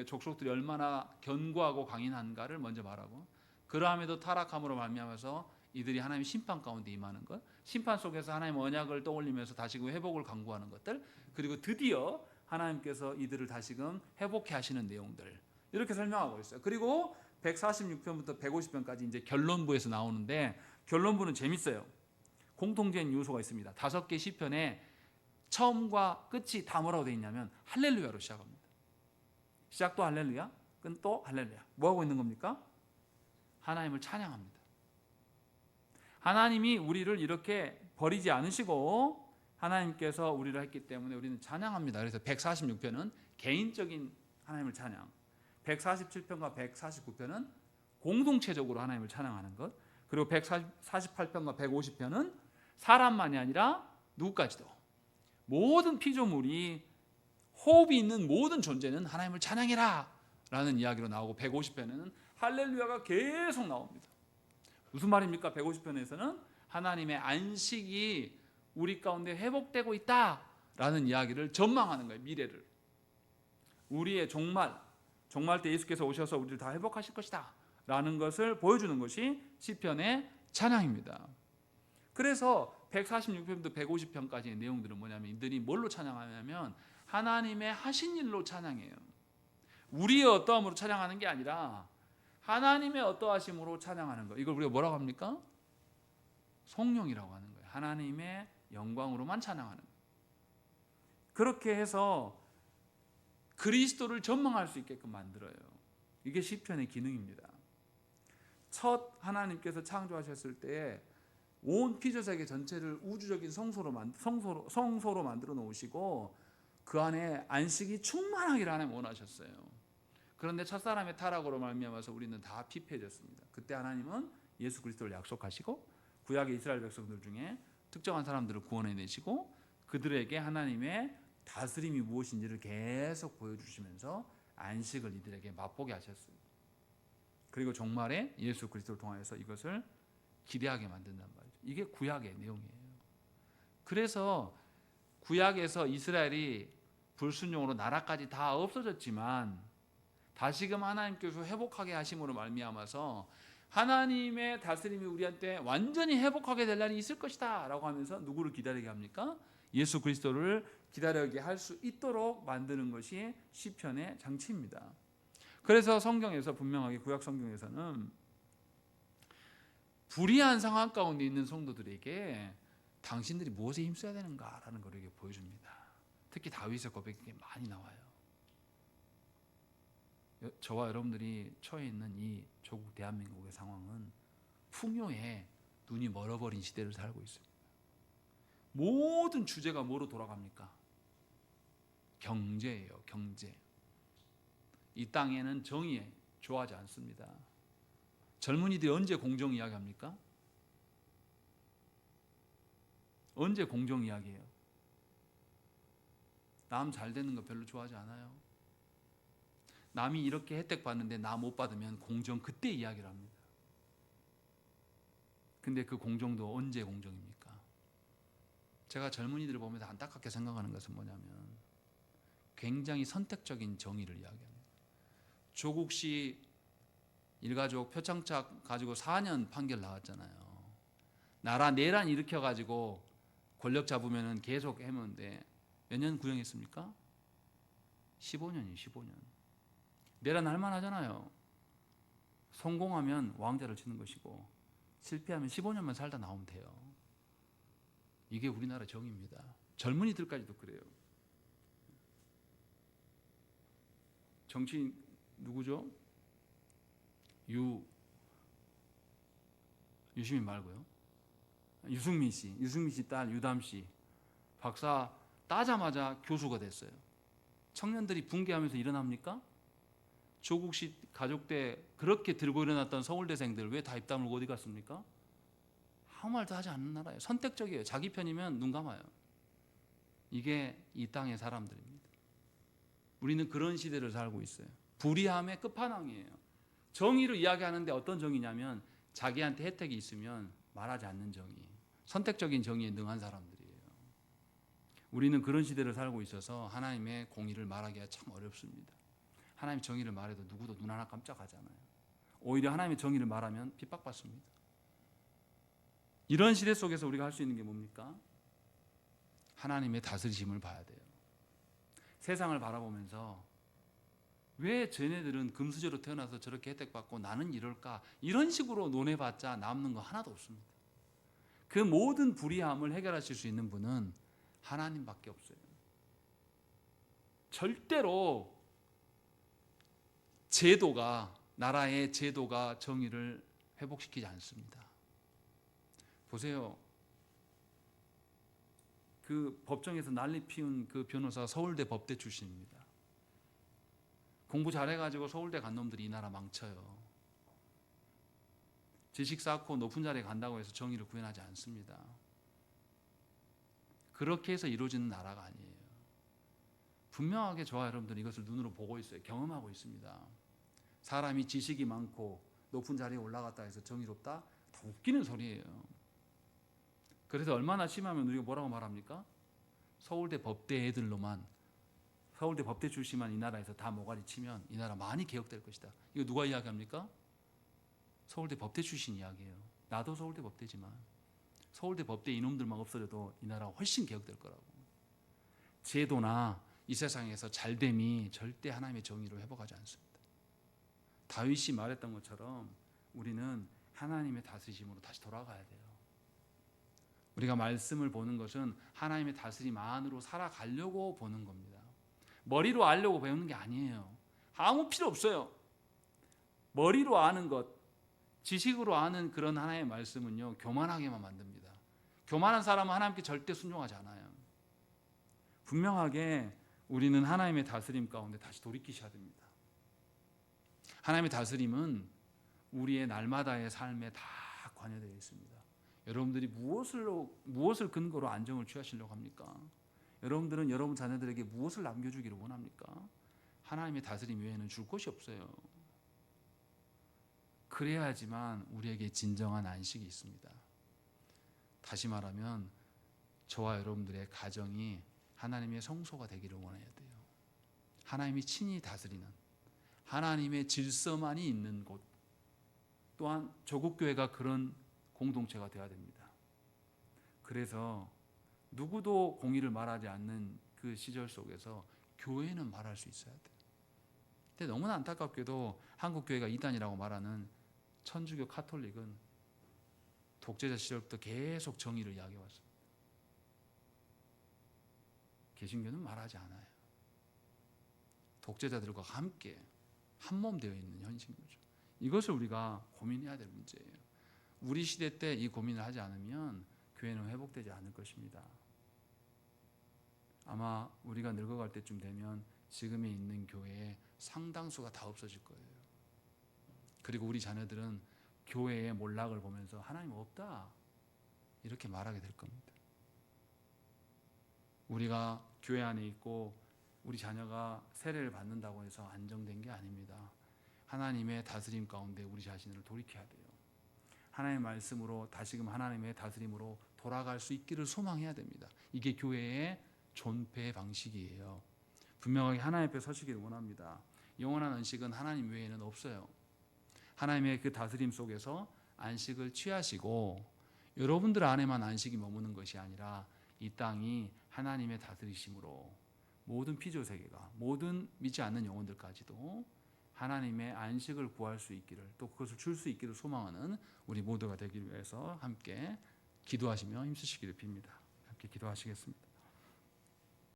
족속들이 얼마나 견고하고 강인한가를 먼저 말하고, 그러함에도 타락함으로 말미암아서 이들이 하나님의 심판 가운데 임하는 것, 심판 속에서 하나님의 언약을 떠올리면서 다시금 회복을 강구하는 것들, 그리고 드디어 하나님께서 이들을 다시금 회복해 하시는 내용들, 이렇게 설명하고 있어요. 그리고 146편부터 150편까지 이제 결론부에서 나오는데, 결론부는 재밌어요. 공통된 요소가 있습니다. 5개 시편에 처음과 끝이 다 뭐라고 되어 있냐면 할렐루야로 시작합니다. 시작도 할렐루야, 끝도 할렐루야. 뭐 하고 있는 겁니까? 하나님을 찬양합니다. 하나님이 우리를 이렇게 버리지 않으시고 하나님께서 우리를 했기 때문에 우리는 찬양합니다. 그래서 146편은 개인적인 하나님을 찬양, 147편과 149편은 공동체적으로 하나님을 찬양하는 것, 그리고 148편과 150편은 사람만이 아니라 누구까지도, 모든 피조물이 호흡이 있는 모든 존재는 하나님을 찬양해라 라는 이야기로 나오고, 150편에는 할렐루야가 계속 나옵니다. 무슨 말입니까? 150편에서는 하나님의 안식이 우리 가운데 회복되고 있다라는 이야기를 전망하는 거예요. 미래를, 우리의 종말 때 예수께서 오셔서 우리를 다 회복하실 것이다 라는 것을 보여주는 것이 시편의 찬양입니다. 그래서 146편부터 150편까지의 내용들은 뭐냐면, 이들이 뭘로 찬양하냐면 하나님의 하신 일로 찬양해요. 우리의 어떠함으로 찬양하는 게 아니라 하나님의 어떠하심으로 찬양하는 거. 이걸 우리가 뭐라고 합니까? 성령이라고 하는 거예요. 하나님의 영광으로만 찬양하는 거예요. 그렇게 해서 그리스도를 전망할 수 있게끔 만들어요. 이게 시편의 기능입니다. 첫 하나님께서 창조하셨을 때 온 피조세계 전체를 우주적인 성소로 만들어 놓으시고 그 안에 안식이 충만하기를 하나님 원하셨어요. 그런데 첫사람의 타락으로 말미암아서 우리는 다 피폐해졌습니다. 그때 하나님은 예수 그리스도를 약속하시고 구약의 이스라엘 백성들 중에 특정한 사람들을 구원해내시고 그들에게 하나님의 다스림이 무엇인지를 계속 보여주시면서 안식을 이들에게 맛보게 하셨어요. 그리고 종말에 예수 그리스도를 통하여서 이것을 기대하게 만든단 말이죠. 이게 구약의 내용이에요. 그래서 구약에서 이스라엘이 불순종으로 나라까지 다 없어졌지만 다시금 하나님께서 회복하게 하심으로 말미암아서 하나님의 다스림이 우리한테 완전히 회복하게 될 날이 있을 것이다 라고 하면서 누구를 기다리게 합니까? 예수 그리스도를 기다리게 할 수 있도록 만드는 것이 시편의 장치입니다. 그래서 성경에서 분명하게, 구약 성경에서는 불의한 상황 가운데 있는 성도들에게 당신들이 무엇에 힘써야 되는가라는 걸 이렇게 보여줍니다. 특히 다윗의 고백이 많이 나와요. 저와 여러분들이 처해 있는 이 조국 대한민국의 상황은 풍요에 눈이 멀어버린 시대를 살고 있습니다. 모든 주제가 뭐로 돌아갑니까? 경제예요. 경제. 이 땅에는 정의 좋아하지 않습니다. 젊은이들이 언제 공정 이야기합니까? 언제 공정 이야기해요? 남 잘 되는 거 별로 좋아하지 않아요. 남이 이렇게 혜택 받는데 나 못 받으면 공정, 그때 이야기를 합니다. 근데 그 공정도 언제 공정입니까? 제가 젊은이들을 보면서 안타깝게 생각하는 것은 뭐냐면 굉장히 선택적인 정의를 이야기합니다. 조국시 일가족 표창장 가지고 4년 판결 나왔잖아요. 나라 내란 일으켜가지고 권력 잡으면 계속 해먹는데 몇 년 구형했습니까? 15년이에요. 15년. 내란 할만하잖아요. 성공하면 왕자를 치는 것이고 실패하면 15년만 살다 나오면 돼요. 이게 우리나라 정의입니다. 젊은이들까지도 그래요. 정치인 누구죠? 유시민 말고요. 유승민 씨 딸 유담 씨 박사 따자마자 교수가 됐어요. 청년들이 붕괴하면서 일어납니까? 조국식 가족 때 그렇게 들고 일어났던 서울대생들 왜 다 입 다물고 어디 갔습니까? 아무 말도 하지 않는 나라예요. 선택적이에요. 자기 편이면 눈 감아요. 이게 이 땅의 사람들입니다. 우리는 그런 시대를 살고 있어요. 불의함의 끝판왕이에요. 정의를 이야기하는데 어떤 정의냐면 자기한테 혜택이 있으면 말하지 않는 정의, 선택적인 정의에 능한 사람들이에요. 우리는 그런 시대를 살고 있어서 하나님의 공의를 말하기가 참 어렵습니다. 하나님의 정의를 말해도 누구도 눈 하나 깜짝하잖아요. 오히려 하나님의 정의를 말하면 핍박받습니다. 이런 시대 속에서 우리가 할 수 있는 게 뭡니까? 하나님의 다스리심을 봐야 돼요. 세상을 바라보면서 왜 쟤네들은 금수저로 태어나서 저렇게 혜택받고 나는 이럴까? 이런 식으로 논해봤자 남는 거 하나도 없습니다. 그 모든 불의함을 해결하실 수 있는 분은 하나님밖에 없어요. 절대로 나라의 제도가 정의를 회복시키지 않습니다. 보세요. 그 법정에서 난리 피운 그 변호사 서울대 법대 출신입니다. 공부 잘해가지고 서울대 간 놈들이 이 나라 망쳐요. 지식 쌓고 높은 자리에 간다고 해서 정의를 구현하지 않습니다. 그렇게 해서 이루어지는 나라가 아니에요. 분명하게 저와 여러분들은 이것을 눈으로 보고 있어요. 경험하고 있습니다. 사람이 지식이 많고 높은 자리에 올라갔다 해서 정의롭다? 다 웃기는 소리예요. 그래서 얼마나 심하면 우리가 뭐라고 말합니까? 서울대 법대 애들로만, 서울대 법대 출신만 이 나라에서 다 모가리 치면 이 나라 많이 개혁될 것이다. 이거 누가 이야기합니까? 서울대 법대 출신 이야기예요. 나도 서울대 법대지만 서울대 법대 이놈들만 없어져도 이 나라가 훨씬 개혁될 거라고. 제도나 이 세상에서 잘됨이 절대 하나님의 정의로 회복하지 않습니다. 다윗이 말했던 것처럼 우리는 하나님의 다스리심으로 다시 돌아가야 돼요. 우리가 말씀을 보는 것은 하나님의 다스림 안으로 살아가려고 보는 겁니다. 머리로 알려고 배우는 게 아니에요. 아무 필요 없어요. 머리로 아는 것, 지식으로 아는 그런 하나님의 말씀은요, 교만하게만 만듭니다. 교만한 사람은 하나님께 절대 순종하지 않아요. 분명하게 우리는 하나님의 다스림 가운데 다시 돌이키셔야 됩니다. 하나님의 다스림은 우리의 날마다의 삶에 다 관여되어 있습니다. 여러분들이 무엇을 근거로 안정을 취하시려고 합니까? 여러분들은 여러분 자녀들에게 무엇을 남겨주기를 원합니까? 하나님의 다스림 외에는 줄 것이 없어요. 그래야지만 우리에게 진정한 안식이 있습니다. 다시 말하면 저와 여러분들의 가정이 하나님의 성소가 되기를 원해야 돼요. 하나님이 친히 다스리는 하나님의 질서만이 있는 곳, 또한 조국교회가 그런 공동체가 되어야 됩니다. 그래서 누구도 공의를 말하지 않는 그 시절 속에서 교회는 말할 수 있어야 돼요. 근데 너무나 안타깝게도 한국 교회가 이단이라고 말하는 천주교 카톨릭은 독재자 시절부터 계속 정의를 이야기해왔습니다. 개신교는 말하지 않아요. 독재자들과 함께 한몸 되어 있는 현실인 거죠. 이것을 우리가 고민해야 될 문제예요. 우리 시대 때 이 고민을 하지 않으면 교회는 회복되지 않을 것입니다. 아마 우리가 늙어갈 때쯤 되면 지금에 있는 교회의 상당수가 다 없어질 거예요. 그리고 우리 자녀들은 교회의 몰락을 보면서 하나님 없다 이렇게 말하게 될 겁니다. 우리가 교회 안에 있고 우리 자녀가 세례를 받는다고 해서 안정된 게 아닙니다. 하나님의 다스림 가운데 우리 자신을 돌이켜야 돼요. 하나님의 말씀으로 다시금 하나님의 다스림으로 돌아갈 수 있기를 소망해야 됩니다. 이게 교회의 존폐 방식이에요. 분명하게 하나님 앞에 서시기를 원합니다. 영원한 안식은 하나님 외에는 없어요. 하나님의 그 다스림 속에서 안식을 취하시고 여러분들 안에만 안식이 머무는 것이 아니라 이 땅이 하나님의 다스리심으로 모든 피조세계가 모든 믿지 않는 영혼들까지도 하나님의 안식을 구할 수 있기를 또 그것을 줄 수 있기를 소망하는 우리 모두가 되기 위해서 함께 기도하시며 힘쓰시기를 빕니다. 함께 기도하시겠습니다.